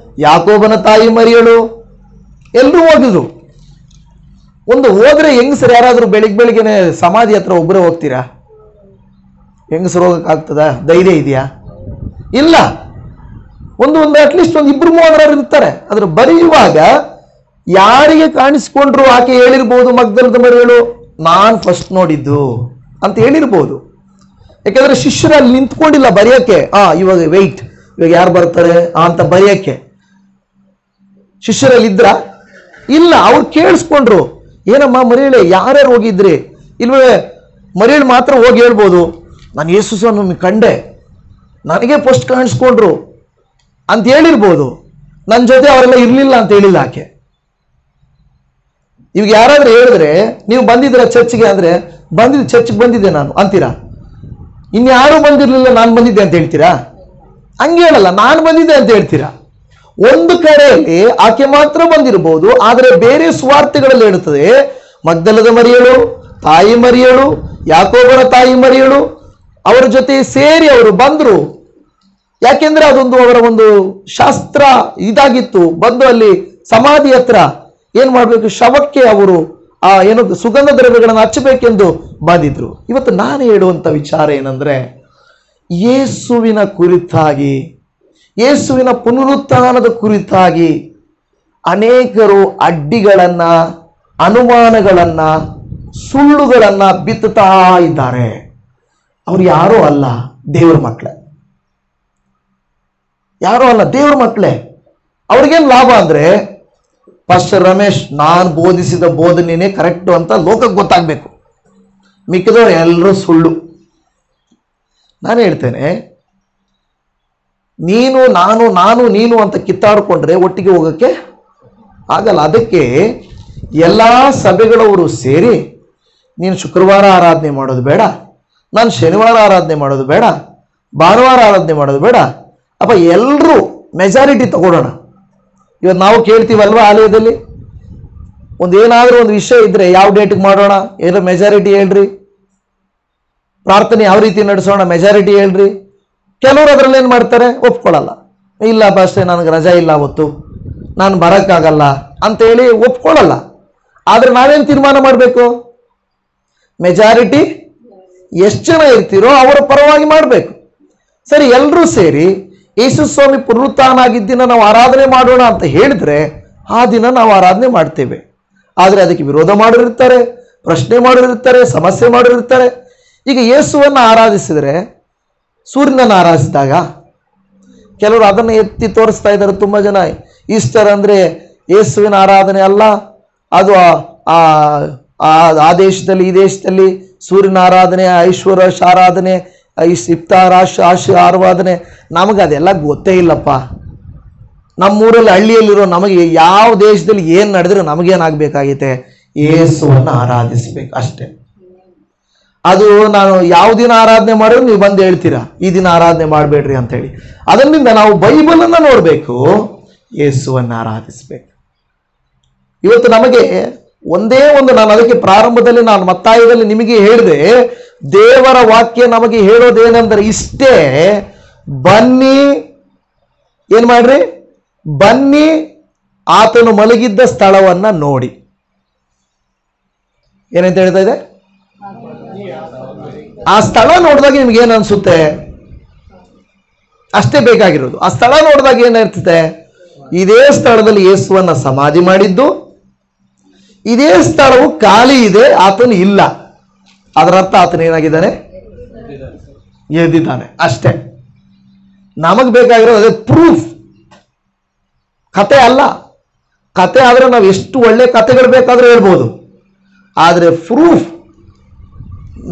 ಯಾಕೋಬನ ತಾಯಿ ಮರಿಯಳು ಎಲ್ಲರೂ ಹೋಗಿದ್ರು. ಒಂದು ಹೋದ್ರೆ ಹೆಂಗಸರು ಯಾರಾದ್ರೂ ಬೆಳಿಗ್ಗೆನೆ ಸಮಾಧಿ ಹತ್ರ ಒಬ್ಬರೇ ಹೋಗ್ತೀರಾ? ಹೆಂಗಸರು ಹೋಗಕ್ಕಾಗ್ತದ? ಧೈರ್ಯ ಇದೆಯಾ? ಇಲ್ಲ. ಒಂದು ಅಟ್ಲೀಸ್ಟ್ ಒಂದು 2-3 ಇರ್ತಾರೆ. ಅದ್ರ ಬರೆಯುವಾಗ ಯಾರಿಗೆ ಕಾಣಿಸ್ಕೊಂಡ್ರು ಆಕೆ ಹೇಳಿರ್ಬೋದು, ಮಗ್ದಲದ ಮರಿಯಳು ನಾನ್ ಫಸ್ಟ್ ನೋಡಿದ್ದು ಅಂತ ಹೇಳಿರ್ಬೋದು. ಯಾಕಂದ್ರೆ ಶಿಷ್ಯರಲ್ಲಿ ನಿಂತ್ಕೊಂಡಿಲ್ಲ ಬರೆಯಕ್ಕೆ. ಇವಾಗ ವೆಯ್ಟ್, ಇವಾಗ ಯಾರು ಬರ್ತಾರೆ ಅಂತ ಬರೆಯಕ್ಕೆ ಶಿಷ್ಯರಲ್ಲಿ ಇದ್ರ? ಇಲ್ಲ. ಅವ್ರು ಕೇಳಿಸ್ಕೊಂಡ್ರು, ಏನಮ್ಮ ಮರಿಯಳೆ ಯಾರ್ಯಾರು ಹೋಗಿದ್ರಿ? ಇಲ್ವೇ ಮರಿಯಳು ಮಾತ್ರ ಹೋಗಿ ಹೇಳ್ಬೋದು, ನಾನು ಯೇಸುವನ್ನು ಕಂಡೆ, ನನಗೆ ಫಸ್ಟ್ ಕಾಣಿಸ್ಕೊಂಡ್ರು ಅಂತ ಹೇಳಿರ್ಬೋದು. ನನ್ನ ಜೊತೆ ಅವರೆಲ್ಲ ಇರ್ಲಿಲ್ಲ ಅಂತ ಹೇಳಿಲ್ಲ ಆಕೆ. ಇವಾಗ ಯಾರಾದ್ರೂ ಹೇಳಿದ್ರೆ, ನೀವು ಬಂದಿದ್ದೀರಾ ಚರ್ಚ್ಗೆ ಅಂದ್ರೆ, ಚರ್ಚ್ಗೆ ಬಂದಿದ್ದೆ ನಾನು ಅಂತೀರಾ? ಇನ್ಯಾರು ಬಂದಿರ್ಲಿಲ್ಲ, ನಾನು ಬಂದಿದ್ದೆ ಅಂತ ಹೇಳ್ತೀರಾ? ಹಂಗೆ ಹೇಳಲ್ಲ, ನಾನು ಬಂದಿದ್ದೆ ಅಂತ ಹೇಳ್ತೀರಾ. ಒಂದು ಕಡೆಯಲ್ಲಿ ಆಕೆ ಮಾತ್ರ ಬಂದಿರಬಹುದು, ಆದರೆ ಬೇರೆ ಸುವಾರ್ತೆಗಳಲ್ಲಿ ಹೇಳುತ್ತದೆ ಮಗ್ದಲದ ಮರಿಯಳು, ತಾಯಿ ಮರಿಯಳು, ಯಾಕೋಬನ ತಾಯಿ ಮರಿಯಳು ಅವರ ಜೊತೆ ಸೇರಿ ಅವರು ಬಂದ್ರು. ಯಾಕೆಂದ್ರೆ ಅದೊಂದು ಅವರ ಒಂದು ಶಾಸ್ತ್ರ ಇದಾಗಿತ್ತು. ಬಂದು ಅಲ್ಲಿ ಸಮಾಧಿ ಹತ್ರ ಏನ್ ಮಾಡ್ಬೇಕು, ಶವಕ್ಕೆ ಅವರು ಏನು ಸುಗಂಧ ದ್ರವ್ಯಗಳನ್ನು ಹಚ್ಚಬೇಕೆಂದು ಬಂದಿದ್ರು. ಇವತ್ತು ನಾನು ಹೇಳುವಂತ ವಿಚಾರ ಏನಂದ್ರೆ, ಯೇಸುವಿನ ಕುರಿತಾಗಿ, ಯೇಸುವಿನ ಪುನರುತ್ಥಾನದ ಕುರಿತಾಗಿ ಅನೇಕರು ಅಡ್ಡಿಗಳನ್ನ, ಅನುಮಾನಗಳನ್ನ, ಸುಳ್ಳುಗಳನ್ನ ಬಿತ್ತುತ್ತಾ ಇದ್ದಾರೆ. ಅವ್ರು ಯಾರೋ ಅಲ್ಲ, ದೇವರ ಮಕ್ಕಳೇ. ಯಾರೋ ಅಲ್ಲ, ದೇವರ ಮಕ್ಕಳೇ. ಅವ್ರಿಗೇನು ಲಾಭ ಅಂದ್ರೆ, ಪಾಸ್ಟರ್ ರಮೇಶ್ ನಾನು ಬೋಧಿಸಿದ ಬೋಧನೆನೇ ಕರೆಕ್ಟು ಅಂತ ಲೋಕಕ್ಕೆ ಗೊತ್ತಾಗಬೇಕು, ಮಿಕ್ಕಿದವರು ಎಲ್ಲರೂ ಸುಳ್ಳು. ನಾನು ಹೇಳ್ತೇನೆ, ನೀನು ನಾನು ನಾನು ನೀನು ಅಂತ ಕಿತ್ತಾಡ್ಕೊಂಡ್ರೆ ಒಟ್ಟಿಗೆ ಹೋಗಕ್ಕೆ ಆಗಲ್ಲ. ಅದಕ್ಕೆ ಎಲ್ಲ ಸಭೆಗಳವರು ಸೇರಿ, ನೀನು ಶುಕ್ರವಾರ ಆರಾಧನೆ ಮಾಡೋದು ಬೇಡ, ನಾನು ಶನಿವಾರ ಆರಾಧನೆ ಮಾಡೋದು ಬೇಡ, ಭಾನುವಾರ ಆರಾಧನೆ ಮಾಡೋದು ಬೇಡ, ಅಪ್ಪ ಎಲ್ಲರೂ ಮೆಜಾರಿಟಿ ತಗೊಳ್ಳೋಣ. ಇವತ್ತು ನಾವು ಕೇಳ್ತೀವಲ್ವ, ಆಲಯದಲ್ಲಿ ಏನಾದರೂ ಒಂದು ವಿಷಯ ಇದ್ರೆ ಯಾವ ಡೇಟಿಗೆ ಮಾಡೋಣ, ಏನೋ ಮೆಜಾರಿಟಿ ಹೇಳ್ರಿ. ಪ್ರಾರ್ಥನೆ ಯಾವ ರೀತಿ ನಡೆಸೋಣ, ಮೆಜಾರಿಟಿ ಹೇಳ್ರಿ. ಕೆಲವರು ಅದರಲ್ಲಿ ಏನು ಮಾಡ್ತಾರೆ, ಒಪ್ಕೊಳ್ಳಲ್ಲ. ಇಲ್ಲ ಅಷ್ಟೇ, ನನಗೆ ರಜಾ ಇಲ್ಲ ಅವತ್ತು, ನಾನು ಬರೋಕ್ಕಾಗಲ್ಲ ಅಂತೇಳಿ ಒಪ್ಕೊಳ್ಳಲ್ಲ. ಆದರೆ ನಾವೇನು ತೀರ್ಮಾನ ಮಾಡಬೇಕು, ಮೆಜಾರಿಟಿ ಎಷ್ಟು ಜನ ಇರ್ತೀರೋ ಅವರ ಪರವಾಗಿ ಮಾಡಬೇಕು. ಸರಿ, ಎಲ್ಲರೂ ಸೇರಿ ಯೇಸು ಸ್ವಾಮಿ ಪುನರುತ್ಥಾನ ಆಗಿದ್ದ ದಿನ ನಾವು ಆರಾಧನೆ ಮಾಡೋಣ ಅಂತ ಹೇಳಿದ್ರೆ ಆ ದಿನ ನಾವು ಆರಾಧನೆ ಮಾಡ್ತೇವೆ. ಆದರೆ ಅದಕ್ಕೆ ವಿರೋಧ ಮಾಡೋರಿರ್ತಾರೆ, ಪ್ರಶ್ನೆ ಮಾಡೋರಿರ್ತಾರೆ, ಸಮಸ್ಯೆ ಮಾಡೋರಿರ್ತಾರೆ. ಈಗ ಯೇಸುವನ್ನು ಆರಾಧಿಸಿದ್ರೆ ಸೂರ್ಯನನ್ನು ಆರಾಧಿಸಿದಾಗ ಕೆಲವರು ಅದನ್ನು ಎತ್ತಿ ತೋರಿಸ್ತಾ ಇದ್ದಾರೆ. ತುಂಬ ಜನ ಈಸ್ಟರ್ ಅಂದರೆ ಯೇಸುವಿನ ಆರಾಧನೆ ಅಲ್ಲ, ಅದು ಆ ದೇಶದಲ್ಲಿ ಈ ದೇಶದಲ್ಲಿ ಸೂರ್ಯನ ಆರಾಧನೆ, ಐಶ್ವರ್ಯ ಆರಾಧನೆ, ಇಫ್ತಾರ್ ಆರಾಧನೆ. ನಮಗೆ ಅದೆಲ್ಲ ಗೊತ್ತೇ ಇಲ್ಲಪ್ಪ. ನಮ್ಮೂರಲ್ಲಿ ಹಳ್ಳಿಯಲ್ಲಿರೋ ನಮಗೆ ಯಾವ ದೇಶದಲ್ಲಿ ಏನು ನಡೆದ್ರೆ ನಮಗೇನಾಗಬೇಕಾಗೈತೆ, ಯೇಸುವನ್ನು ಆರಾಧಿಸ್ಬೇಕು ಅಷ್ಟೇ. ಅದು ನಾನು ಯಾವ ದಿನ ಆರಾಧನೆ ಮಾಡಿದ್ರು ನೀವು ಬಂದು ಹೇಳ್ತೀರಾ ಈ ದಿನ ಆರಾಧನೆ ಮಾಡಬೇಡ್ರಿ ಅಂತ ಹೇಳಿ. ಅದರಿಂದ ನಾವು ಬೈಬಲನ್ನು ನೋಡಬೇಕು, ಯೇಸುವನ್ನು ಆರಾಧಿಸ್ಬೇಕು. ಇವತ್ತು ನಮಗೆ ಒಂದೇ ಒಂದು, ನಾನು ಅದಕ್ಕೆ ಪ್ರಾರಂಭದಲ್ಲಿ ನಾನು ಮತ್ತಾಯದಲ್ಲಿ ನಿಮಗೆ ಹೇಳಿದೆ, ದೇವರ ವಾಕ್ಯ ನಮಗೆ ಹೇಳೋದೇನೆಂದರೆ ಇಷ್ಟೇ, ಬನ್ನಿ ಏನ್ ಮಾಡ್ರಿ, ಬನ್ನಿ ಆತನು ಮಲಗಿದ್ದ ಸ್ಥಳವನ್ನ ನೋಡಿ. ಏನಂತ ಹೇಳ್ತಾ ಇದೆ, ಆ ಸ್ಥಳ ನೋಡಿದಾಗ ನಿಮ್ಗೆ ಏನ್ ಅನ್ಸುತ್ತೆ, ಅಷ್ಟೇ ಬೇಕಾಗಿರೋದು. ಆ ಸ್ಥಳ ನೋಡಿದಾಗ ಏನಿರ್ತದೆ, ಇದೇ ಸ್ಥಳದಲ್ಲಿ ಯೇಸುವನ್ನ ಸಮಾಧಿ ಮಾಡಿದ್ದು, ಇದೇ ಸ್ಥಳವು ಖಾಲಿ ಇದೆ, ಆತನು ಇಲ್ಲ. ಅದರರ್ಥ ಆತನು ಏನಾಗಿದ್ದಾನೆ, ಎದ್ದಿದ್ದಾನೆ ಅಷ್ಟೇ. ನಮಗ್ ಬೇಕಾಗಿರೋದು ಅದೇ ಪ್ರೂಫ್, ಕತೆ ಅಲ್ಲ. ಕತೆ ಆದ್ರೆ ನಾವು ಎಷ್ಟು ಒಳ್ಳೆ ಕತೆಗಳು ಬೇಕಾದ್ರೂ ಹೇಳ್ಬೋದು, ಆದರೆ ಪ್ರೂಫ್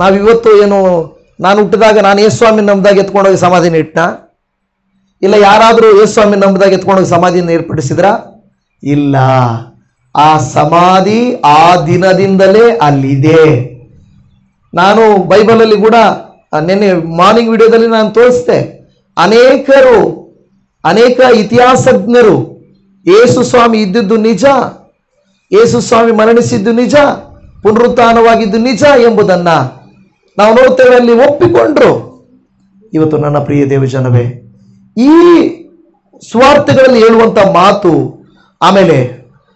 ನಾವಿವತ್ತು ಏನು, ನಾನು ಹುಟ್ಟಿದಾಗ ನಾನು ಯೇಸುಸ್ವಾಮಿ ನಂಬದಾಗ ಎತ್ಕೊಂಡೋಗಿ ಸಮಾಧಿನ ಇಟ್ಟ, ಇಲ್ಲ ಯಾರಾದರೂ ಯೇಸುಸ್ವಾಮಿ ನಂಬದಾಗ ಎತ್ಕೊಂಡೋಗಿ ಸಮಾಧಿನ ಏರ್ಪಡಿಸಿದ್ರ? ಇಲ್ಲ. ಆ ಸಮಾಧಿ ಆ ದಿನದಿಂದಲೇ ಅಲ್ಲಿದೆ. ನಾನು ಬೈಬಲಲ್ಲಿ ಕೂಡ ನಿನ್ನೆ ಮಾರ್ನಿಂಗ್ ವಿಡಿಯೋದಲ್ಲಿ ನಾನು ತೋರಿಸ್ದೆ, ಅನೇಕ ಇತಿಹಾಸಜ್ಞರು ಯೇಸು ಸ್ವಾಮಿ ಇದ್ದಿದ್ದು ನಿಜ, ಯೇಸು ಸ್ವಾಮಿ ಮರಣಿಸಿದ್ದು ನಿಜ, ಪುನರುತ್ಥಾನವಾಗಿದ್ದು ನಿಜ ಎಂಬುದನ್ನ ನಾವು ನೋಡ್ತೇವೆ, ಅಲ್ಲಿ ಒಪ್ಪಿಕೊಂಡ್ರು. ಇವತ್ತು ನನ್ನ ಪ್ರಿಯ ದೇವಜನವೇ, ಈ ಸ್ವಾರ್ಥಗಳಲ್ಲಿ ಹೇಳುವಂತ ಮಾತು, ಆಮೇಲೆ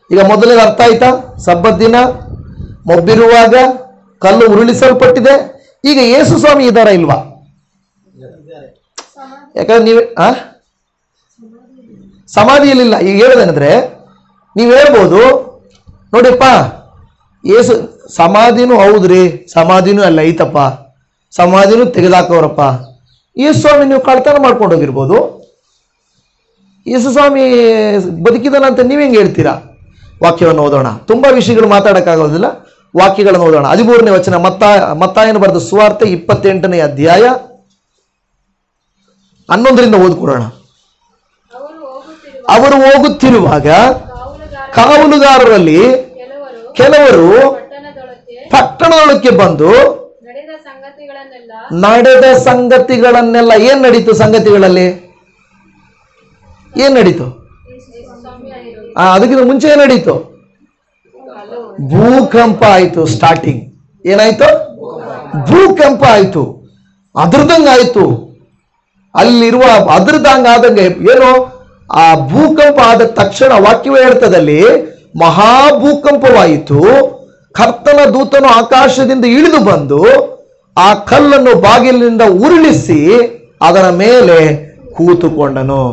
ಈಗ ಮೊದಲನೇ ಅರ್ಥ ಆಯ್ತಾ, ಸಬ್ಬತ್ ದಿನ ಮೊಬ್ಬಿರುವಾಗ ಕಲ್ಲು ಉರುಳಿಸಲ್ಪಟ್ಟಿದೆ. ಈಗ ಯೇಸು ಸ್ವಾಮಿ ಇದ್ದಾರಾ ಇಲ್ವಾ? ಯಾಕಂದ್ರೆ ನೀವು ಸಮಾಧಿಯಲ್ಲಿಲ್ಲ. ಈಗ ಹೇಳೋದೇನಂದ್ರೆ, ನೀವು ಹೇಳ್ಬೋದು ನೋಡಿಪ್ಪ, ಯೇಸು ಸಮಾಧಿನೂ ಹೌದ್ರಿ, ಸಮಾಧಿನೂ ಅಲ್ಲ ಐತಪ್ಪ, ಸಮಾಧಿನೂ ತೆಗೆದಾಕವ್ರಪ್ಪ. ಯೇಸು ಸ್ವಾಮಿ ನೀವು ಕಳ್ತನ ಮಾಡ್ಕೊಂಡು ಹೋಗಿರ್ಬೋದು, ಯೇಸು ಸ್ವಾಮಿ ಬದುಕಿದನಂತ ನೀವ್ ಹೆಂಗೆ ಹೇಳ್ತೀರಾ? ವಾಕ್ಯವನ್ನು ಓದೋಣ. ತುಂಬಾ ವಿಷಯಗಳು ಮಾತಾಡಕ್ಕಾಗೋದಿಲ್ಲ, ವಾಕ್ಯಗಳನ್ನು ಓದೋಣ. 13ನೇ ವಚನ, ಮತ್ತಾಯನ ಬರೆದ ಸುವಾರ್ತೆ 28ನೇ ಅಧ್ಯಾಯ 11ರಿಂದ ಓದ್ಕೊಡೋಣ. ಅವರು ಹೋಗುತ್ತಿರುವಾಗ ಕಾವಲುಗಾರರಲ್ಲಿ ಕೆಲವರು ಪಟ್ಟಣದೊಳಕ್ಕೆ ಬಂದು ನಡೆದ ಸಂಗತಿಗಳನ್ನೆಲ್ಲ, ಏನ್ ನಡೀತು ಸಂಗತಿಗಳಲ್ಲಿ, ಏನ್ ನಡೀತು? ಅದಕ್ಕಿಂತ ಮುಂಚೆ ಏನ್ ನಡೀತು? ಭೂಕಂಪ ಆಯ್ತು. ಸ್ಟಾರ್ಟಿಂಗ್ ಏನಾಯ್ತು? ಭೂಕಂಪ ಆಯ್ತು. ಅದ್ರದಂಗ ಆಯ್ತು. ಅಲ್ಲಿರುವ ಅದ್ರದಂಗ ಆದಂಗೆ ಏನು, ಆ ಭೂಕಂಪ ಆದ ತಕ್ಷಣ ವಾಕ್ಯವೇ ಹೇಳ್ತದಲ್ಲಿ ಮಹಾಭೂಕಂಪವಾಯಿತು. ಕರ್ತನ ದೂತನು ಆಕಾಶದಿಂದ ಇಳಿದು ಬಂದು ಆ ಕಲ್ಲನ್ನು ಬಾಗಿಲಿನಿಂದ ಉರುಳಿಸಿ ಅದರ ಮೇಲೆ ಕೂತುಕೊಂಡನು.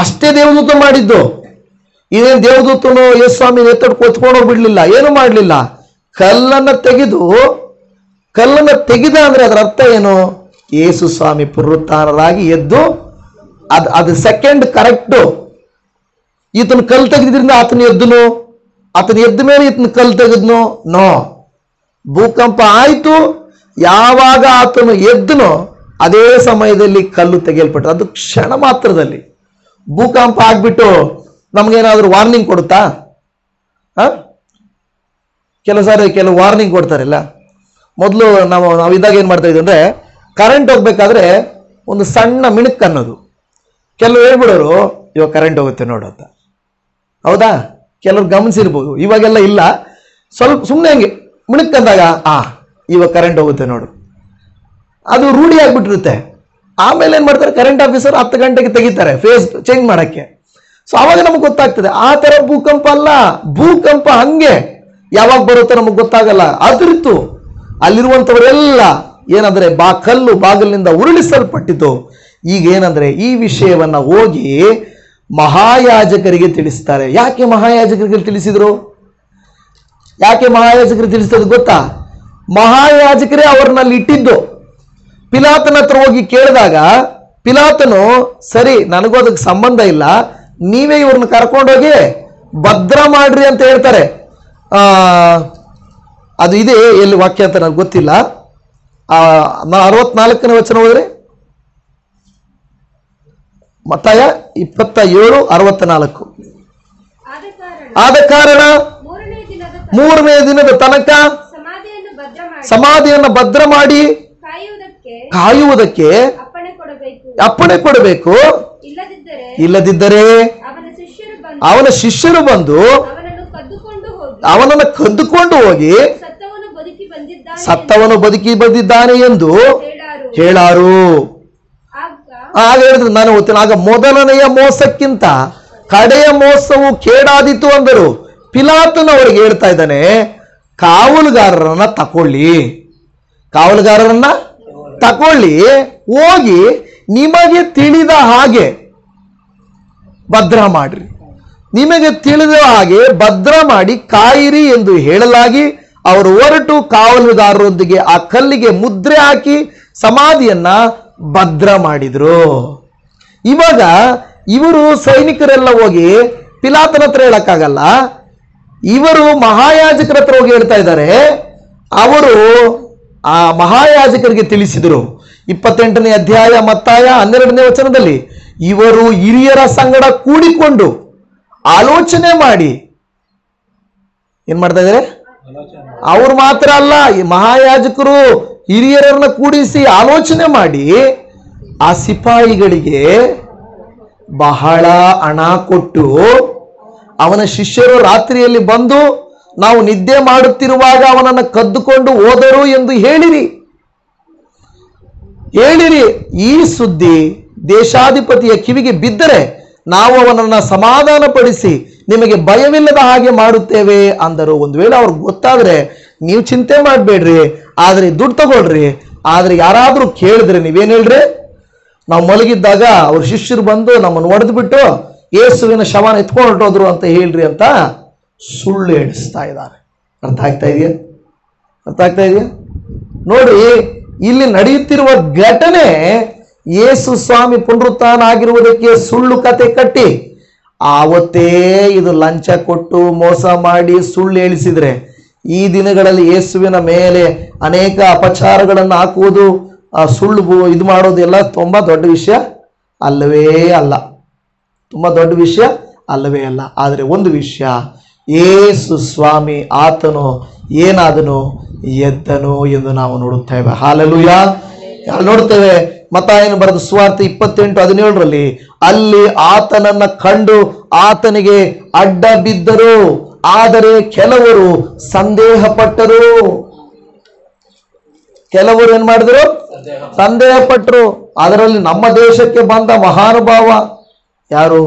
ಅಷ್ಟೇ ದೇವದೂತ ಮಾಡಿದ್ದು. ಇದೇನು ದೇವದೂತನು ಯೇಸುಸ್ವಾಮಿ ಎತ್ತಡ್ ಕೂತ್ಕೊಂಡು ಹೋಗ್ಬಿಡ್ಲಿಲ್ಲ, ಏನು ಮಾಡಲಿಲ್ಲ. ಕಲ್ಲನ್ನ ತೆಗೆದ ಅಂದ್ರೆ ಅದರ ಅರ್ಥ ಏನು? ಯೇಸು ಸ್ವಾಮಿ ಪುನರುತ್ಥಾನರಾಗಿ ಎದ್ದು ಅದು ಸೆಕೆಂಡ್ ಕರೆಕ್ಟು. ಈತನ ಕಲ್ಲು ತೆಗೆದ್ರಿಂದ ಆತನ ಎದ್ದನು, ಆತನ ಎದ್ದ ಮೇಲೆ ಈತನ ಕಲ್ಲು ತೆಗೆದ್ನು? ನೋ. ಭೂಕಂಪ ಆಯ್ತು. ಯಾವಾಗ ಆತನು ಎದ್ದನೋ ಅದೇ ಸಮಯದಲ್ಲಿ ಕಲ್ಲು ತೆಗೆಯಲ್ಪಟ್ಟು, ಅದು ಕ್ಷಣ ಮಾತ್ರದಲ್ಲಿ. ಭೂಕಂಪ ಆಗ್ಬಿಟ್ಟು ನಮ್ಗೇನಾದ್ರೂ ವಾರ್ನಿಂಗ್ ಕೊಡುತ್ತಾ? ಕೆಲವು ವಾರ್ನಿಂಗ್ ಕೊಡ್ತಾರಲ್ಲ. ಮೊದಲು ನಾವಿದ್ದಾಗ ಏನ್ ಮಾಡ್ತಾ ಇದ್ವಿ ಅಂದ್ರೆ, ಕರೆಂಟ್ ಹೋಗ್ಬೇಕಾದ್ರೆ ಒಂದು ಸಣ್ಣ ಮಿಣುಕ್ ಅನ್ನೋದು. ಕೆಲವು ಹೇಳ್ಬಿಡೋರು ಇವಾಗ ಕರೆಂಟ್ ಹೋಗುತ್ತೆ ನೋಡು ಅಂತ. ಹೌದಾ? ಕೆಲವ್ರು ಗಮನಿಸಿರ್ಬೋದು. ಇವಾಗೆಲ್ಲ ಇಲ್ಲ, ಸ್ವಲ್ಪ ಸುಮ್ಮನೆ ಹಂಗೆ ಮಿಣುಕ್ ಅಂದಾಗ ಇವಾಗ ಕರೆಂಟ್ ಹೋಗುತ್ತೆ ನೋಡು, ಅದು ರೂಢಿ ಆಗ್ಬಿಟ್ಟಿರುತ್ತೆ. ಆಮೇಲೆ ಏನ್ ಮಾಡ್ತಾರೆ, ಕರೆಂಟ್ ಆಫೀಸರ್ 10 ಗಂಟೆಗೆ ತೆಗಿತಾರೆ ಫೇಸ್ ಚೇಂಜ್ ಮಾಡಕ್ಕೆ. ಸೊ ಅವಾಗ ನಮ್ಗೆ ಗೊತ್ತಾಗ್ತದೆ ಆ ತರ ಭೂಕಂಪ ಅಲ್ಲ. ಭೂಕಂಪ ಹಂಗೆ ಯಾವಾಗ ಬರುತ್ತೋ ನಮಗೆ ಗೊತ್ತಾಗಲ್ಲ. ಅದಿರ್ತು. ಅಲ್ಲಿರುವಂತವರೆಲ್ಲ ಏನಂದ್ರೆ ಕಲ್ಲು ಬಾಗಿಲಿನಿಂದ ಉರುಳಿಸಲ್ಪಟ್ಟಿತು. ಈಗ ಏನಂದ್ರೆ ಈ ವಿಷಯವನ್ನ ಹೋಗಿ ಮಹಾಯಾಜಕರಿಗೆ ತಿಳಿಸ್ತಾರೆ. ಯಾಕೆ ಮಹಾಯಾಜಕರಿಗೆ ತಿಳಿಸಿದ್ರು? ಯಾಕೆ ಮಹಾಯಾಜಕರಿಗೆ ತಿಳಿಸಿದ್ರು ಗೊತ್ತಾ? ಮಹಾಯಾಜಕರೇ ಅವ್ರನ್ನಲ್ಲಿ ಇಟ್ಟಿದ್ದು. ಪಿಲಾತನ ಹತ್ರ ಹೋಗಿ ಕೇಳಿದಾಗ ಪಿಲಾತನು, ಸರಿ ನನಗೂ ಅದಕ್ಕೆ ಸಂಬಂಧ ಇಲ್ಲ, ನೀವೇ ಇವ್ರನ್ನ ಕರ್ಕೊಂಡೋಗಿ ಭದ್ರ ಮಾಡ್ರಿ ಅಂತ ಹೇಳ್ತಾರೆ. ಅದು ಇದೆ ಎಲ್ಲಿ ವಾಕ್ಯ ಅಂತ ನನಗೆ ಗೊತ್ತಿಲ್ಲ. 64ನೇ ವಚನ ಹೋದ್ರೆ, ಮತ್ತಾಯ 27:64. ಆದ ಕಾರಣ 3ನೇ ದಿನದ ತನಕ ಸಮಾಧಿಯನ್ನು ಭದ್ರ ಮಾಡಿ ಕಾಯುವುದಕ್ಕೆ ಅಪ್ಪಣೆ ಕೊಡಬೇಕು. ಇಲ್ಲದಿದ್ದರೆ ಅವನ ಶಿಷ್ಯರು ಬಂದು ಅವನನ್ನು ಕದ್ದುಕೊಂಡು ಹೋಗಿ ಸತ್ತವನು ಬದುಕಿ ಬಂದಿದ್ದಾನೆ ಎಂದು ಹೇಳಾರು. ಆಗ ಹೇಳಿದ್ರು, ನಾನು ಓದ್ತೇನೆ. ಆಗ ಮೊದಲನೆಯ ಮೋಸಕ್ಕಿಂತ ಕಡೆಯ ಮೋಸವು ಕೇಡಾದೀತು ಅಂದರು. ಪಿಲಾತನು ಅವರಿಗೆ ಹೇಳ್ತಾ ಇದ್ದಾನೆ, ಕಾವಲುಗಾರರನ್ನ ತಕೊಳ್ಳಿ, ಹೋಗಿ ನಿಮಗೆ ತಿಳಿದ ಹಾಗೆ ಭದ್ರ ಮಾಡ್ರಿ, ನಿಮಗೆ ತಿಳಿದ ಹಾಗೆ ಭದ್ರ ಮಾಡಿ ಕಾಯಿರಿ ಎಂದು ಹೇಳಲಾಗಿ ಅವರು ಹೊರಟು ಕಾವಲುಗಾರರೊಂದಿಗೆ ಆ ಕಲ್ಲಿಗೆ ಮುದ್ರೆ ಹಾಕಿ ಸಮಾಧಿಯನ್ನ ಭದ್ರ ಮಾಡಿದ್ರು. ಇವಾಗ ಇವರು ಸೈನಿಕರೆಲ್ಲ ಹೋಗಿ ಪಿಲಾತನ ಹತ್ರ ಹೇಳಕ್ಕಾಗಲ್ಲ, ಇವರು ಮಹಾಯಾಜಕರ ಹತ್ರ ಹೋಗಿ ಹೇಳ್ತಾ ಇದ್ದಾರೆ. ಅವರು ಆ ಮಹಾಯಾಜಕರಿಗೆ ತಿಳಿಸಿದರು. 28ನೇ ಅಧ್ಯಾಯ ಮತ್ತಾಯ 12ನೇ ವಚನದಲ್ಲಿ ಇವರು ಹಿರಿಯರ ಸಂಗಡ ಕೂಡಿಕೊಂಡು ಆಲೋಚನೆ ಮಾಡಿ ಏನ್ ಮಾಡ್ತಾ ಇದ್ದಾರೆ? ಅವ್ರು ಮಾತ್ರ ಅಲ್ಲ, ಈ ಮಹಾಯಾಜಕರು ಹಿರಿಯರನ್ನ ಕೂಡಿಸಿ ಆಲೋಚನೆ ಮಾಡಿ ಆ ಸಿಪಾಯಿಗಳಿಗೆ ಬಹಳ ಹಣ ಕೊಟ್ಟು, ಅವನ ಶಿಷ್ಯರು ರಾತ್ರಿಯಲ್ಲಿ ಬಂದು ನಾವು ನಿದ್ದೆ ಮಾಡುತ್ತಿರುವಾಗ ಅವನನ್ನು ಕದ್ದುಕೊಂಡು ಹೋದರು ಎಂದು ಹೇಳಿರಿ. ಈ ಸುದ್ದಿ ದೇಶಾಧಿಪತಿಯ ಕಿವಿಗೆ ಬಿದ್ದರೆ ನಾವು ಅವನನ್ನು ಸಮಾಧಾನಪಡಿಸಿ ನಿಮಗೆ ಭಯವಿಲ್ಲದ ಹಾಗೆ ಮಾಡುತ್ತೇವೆ ಅಂದರು. ಒಂದು ವೇಳೆ ಅವ್ರಿಗೆ ಗೊತ್ತಾದ್ರೆ ನೀವು ಚಿಂತೆ ಮಾಡಬೇಡ್ರಿ, ಆದ್ರೆ ದುಡ್ಡು ತಗೊಳ್ರಿ. ಆದ್ರೆ ಯಾರಾದ್ರೂ ಕೇಳಿದ್ರೆ ನೀವೇನ್ ಹೇಳ್ರಿ, ನಾವು ಮಲಗಿದ್ದಾಗ ಅವ್ರ ಶಿಷ್ಯರು ಬಂದು ನಮ್ಮನ್ನು ಹೊಡೆದು ಬಿಟ್ಟು ಯೇಸುವಿನ ಶವನ ಎತ್ಕೊಂಡು ಹೊರಟೋದ್ರು ಅಂತ ಹೇಳ್ರಿ ಅಂತ ಸುಳ್ಳು ಹೇಳಿಸ್ತಾ ಇದ್ದಾರೆ. ಅರ್ಥ ಆಗ್ತಾ ಇದೆಯಾ? ನೋಡಿ, ಇಲ್ಲಿ ನಡೆಯುತ್ತಿರುವ ಘಟನೆ ಯೇಸು ಸ್ವಾಮಿ ಪುನರುತ್ಥಾನ ಆಗಿರುವುದಕ್ಕೆ ಸುಳ್ಳು ಕತೆ ಕಟ್ಟಿ ಆವತ್ತೇ ಇದು ಲಂಚ ಕೊಟ್ಟು ಮೋಸ ಮಾಡಿ ಸುಳ್ಳು ಹೇಳಿಸಿದ್ರೆ, ಈ ದಿನಗಳಲ್ಲಿ ಯೇಸುವಿನ ಮೇಲೆ ಅನೇಕ ಅಪಚಾರಗಳನ್ನು ಹಾಕುವುದು, ಸುಳ್ಳು ಇದು ಮಾಡೋದು ಎಲ್ಲ ತುಂಬಾ ದೊಡ್ಡ ವಿಷಯ ಅಲ್ಲವೇ ಅಲ್ಲ. ಆದರೆ ಒಂದು ವಿಷಯ, ಯೇಸು ಸ್ವಾಮಿ ಆತನು ಏನಾದನು, ಎದ್ದನು ಎಂದು ನಾವು ನೋಡುತ್ತೇವೆ. ಹಾಲೆಲೂಯಾ. ನೋಡ್ತೇವೆ ಮತ್ತಾಯನು ಬರೆದ ಸುವಾರ್ತೆ 28:17 ಅಲ್ಲಿ ಆತನನ್ನ ಕಂಡು ಆತನಿಗೆ ಅಡ್ಡ ಬಿದ್ದರು, ಆದರೆ ಕೆಲವರು ಸಂದೇಹ ಪಟ್ಟರು. ಕೆಲವರು ಏನ್ ಮಾಡಿದ್ರು? ಸಂದೇಹ ಪಟ್ಟರು. ಅದರಲ್ಲಿ ನಮ್ಮ ದೇಶಕ್ಕೆ ಬಂದ ಮಹಾನುಭಾವ ಯಾರು?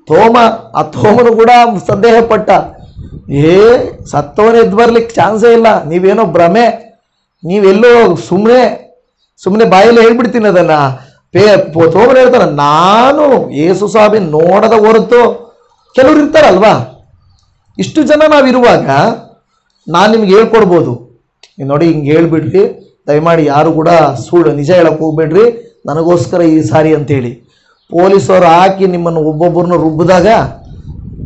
ತೋಮ. ಆ ತೋಮನು ಕೂಡ ಸಂದೇಹ ಪಟ್ಟ. ಸತ್ತವನೇ ಎದ್ದು ಬರ್ಲಿಕ್ಕೆ ಚಾನ್ಸೇ ಇಲ್ಲ, ನೀವೇನೋ ಭ್ರಮೆ, ನೀವೆಲ್ಲೋ ಸುಮ್ಮನೆ ಬಾಯಲ್ಲಿ ಹೇಳ್ಬಿಡ್ತೀನಿ ಅದನ್ನ. ತೋಮನ್ ಹೇಳ್ತಾರ, ನಾನು ಯೇಸು ಸ್ವಾಮಿ ನೋಡದ ಹೊರತು. ಕೆಲವ್ರು ಇರ್ತಾರಲ್ವಾ, ಇಷ್ಟು ಜನ ನಾವಿರುವಾಗ ನಾನು ನಿಮ್ಗೆ ಹೇಳ್ಕೊಡ್ಬೋದು, ನೋಡಿ ಹಿಂಗೆ ಹೇಳ್ಬಿಡ್ರಿ, ದಯಮಾಡಿ ಯಾರು ಕೂಡ ನಿಜ ಹೇಳಕ್ ಹೋಗ್ಬೇಡ್ರಿ ನನಗೋಸ್ಕರ ಈ ಸಾರಿ ಅಂತೇಳಿ. ಪೊಲೀಸವ್ರು ಹಾಕಿ ನಿಮ್ಮನ್ನು ಒಬ್ಬೊಬ್ಬರನ್ನ ರುಬ್ಬಿದಾಗ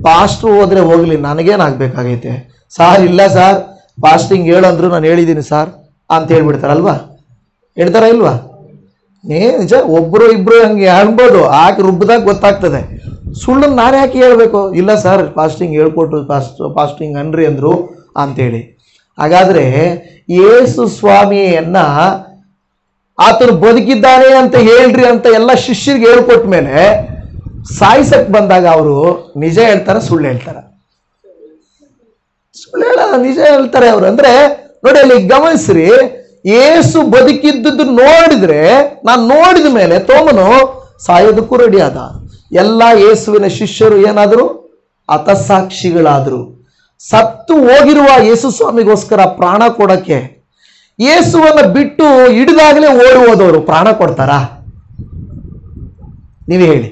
ಪಾಸ್ಟ್ರು ಹೋದ್ರೆ ಹೋಗ್ಲಿ, ನನಗೇನಾಗಬೇಕಾಗೈತೆ ಸಾರ್? ಇಲ್ಲ ಸಾರ್, ಪಾಸ್ಟಿಂಗ್ ಹೇಳಂದ್ರು ನಾನು ಹೇಳಿದ್ದೀನಿ ಸಾರ್ ಅಂತ ಹೇಳ್ಬಿಡ್ತಾರಲ್ವಾ? ಹೇಳ್ತಾರ ಇಲ್ವಾ? ನಿಜ, ಒಬ್ಬರು ಇಬ್ರು ಹಂಗೆ ಅನ್ಬೋದು, ಹಾಕಿ ರುಬ್ಬಿದಾಗ ಗೊತ್ತಾಗ್ತದೆ. ಸುಳ್ಳನ್ನು ನಾನು ಯಾಕೆ ಹೇಳ್ಬೇಕು? ಇಲ್ಲ ಸರ್ ಪಾಸ್ಟಿಂಗ್ ಹೇಳ್ಕೊಟ್ರು, ಪಾಸ್ಟಿಂಗ್ ಅನ್ರಿ ಅಂದ್ರು ಅಂತೇಳಿ. ಹಾಗಾದ್ರೆ ಯೇಸು ಸ್ವಾಮಿಯನ್ನ ಆತನು ಬದುಕಿದ್ದಾನೆ ಅಂತ ಹೇಳ್ರಿ ಅಂತ ಎಲ್ಲ ಶಿಷ್ಯರಿಗೆ ಹೇಳ್ಕೊಟ್ಟ ಮೇಲೆ ಸಾಯಿಸಕ್ ಬಂದಾಗ ಅವರು ನಿಜ ಹೇಳ್ತಾರ ಸುಳ್ಳು ಹೇಳ್ತಾರ? ಸುಳ್ಳು ಹೇಳಲ್ಲ, ನಿಜ ಹೇಳ್ತಾರೆ ಅವರು. ಅಂದ್ರೆ ನೋಡಿ, ಅಲ್ಲಿ ಗಮನಿಸ್ರಿ, ಯೇಸು ಬದುಕಿದ್ದದ್ದು ನೋಡಿದ್ರೆ, ನಾನು ನೋಡಿದ ಮೇಲೆ ತೋಮನು ಸಾಯೋದಕ್ಕೂ ರೆಡಿ ಆದ. ಎಲ್ಲ ಯೇಸುವಿನ ಶಿಷ್ಯರು ಏನಾದ್ರು? ಹತಸಾಕ್ಷಿಗಳಾದ್ರು. ಸತ್ತು ಹೋಗಿರುವ ಯೇಸು ಸ್ವಾಮಿಗೋಸ್ಕರ ಪ್ರಾಣ ಕೊಡಕ್ಕೆ, ಯೇಸುವನ್ನ ಬಿಟ್ಟು ಹಿಡಿದಾಗಲೇ ಓಡಿ ಹೋದವರು ಪ್ರಾಣ ಕೊಡ್ತಾರ? ನೀವೇ ಹೇಳಿ.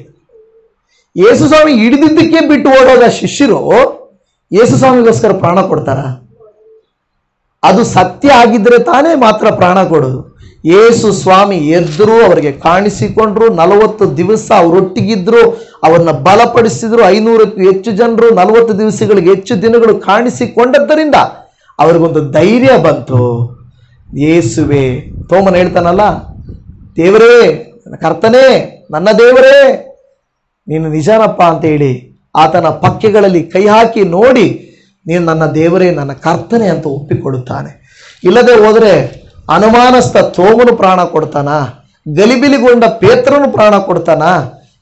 ಯೇಸು ಸ್ವಾಮಿ ಹಿಡಿದಿದ್ದಕ್ಕೆ ಬಿಟ್ಟು ಓಡೋದ ಶಿಷ್ಯರು ಯೇಸು ಸ್ವಾಮಿಗೋಸ್ಕರ ಪ್ರಾಣ ಕೊಡ್ತಾರ? ಅದು ಸತ್ಯ ಆಗಿದ್ರೆ ತಾನೇ ಮಾತ್ರ ಪ್ರಾಣ ಕೊಡೋದು. ಯೇಸು ಸ್ವಾಮಿ ಎದ್ರು, ಅವರಿಗೆ ಕಾಣಿಸಿಕೊಂಡ್ರು, 40 ದಿವಸ ಅವರೊಟ್ಟಿಗಿದ್ರು, ಅವರನ್ನ ಬಲಪಡಿಸಿದ್ರು. 500ಕ್ಕೂ ಹೆಚ್ಚು ಜನರು 40 ದಿವಸಗಳಿಗೆ ಹೆಚ್ಚು ದಿನಗಳು ಕಾಣಿಸಿಕೊಂಡದ್ದರಿಂದ ಅವ್ರಿಗೊಂದು ಧೈರ್ಯ ಬಂತು. ಯೇಸುವೆ, ತೋಮನ್ ಹೇಳ್ತಾನಲ್ಲ, ದೇವರೇ, ಕರ್ತನೇ, ನನ್ನ ದೇವರೇ, ನೀನು ನಿಜನಪ್ಪ ಅಂತ ಹೇಳಿ ಆತನ ಪಕ್ಕೆಗಳಲ್ಲಿ ಕೈ ಹಾಕಿ ನೋಡಿ, ನೀನು ನನ್ನ ದೇವರೇ, ನನ್ನ ಕರ್ತನೆ ಅಂತ ಒಪ್ಪಿಕೊಡುತ್ತಾನೆ. ಇಲ್ಲದೆ ಹೋದರೆ ಅನುಮಾನಸ್ಥ ತೋಮನು ಪ್ರಾಣ ಕೊಡ್ತಾನ? ಗಲಿಬಿಲಿಗೊಂಡ ಪೇತ್ರನು ಪ್ರಾಣ ಕೊಡ್ತಾನ?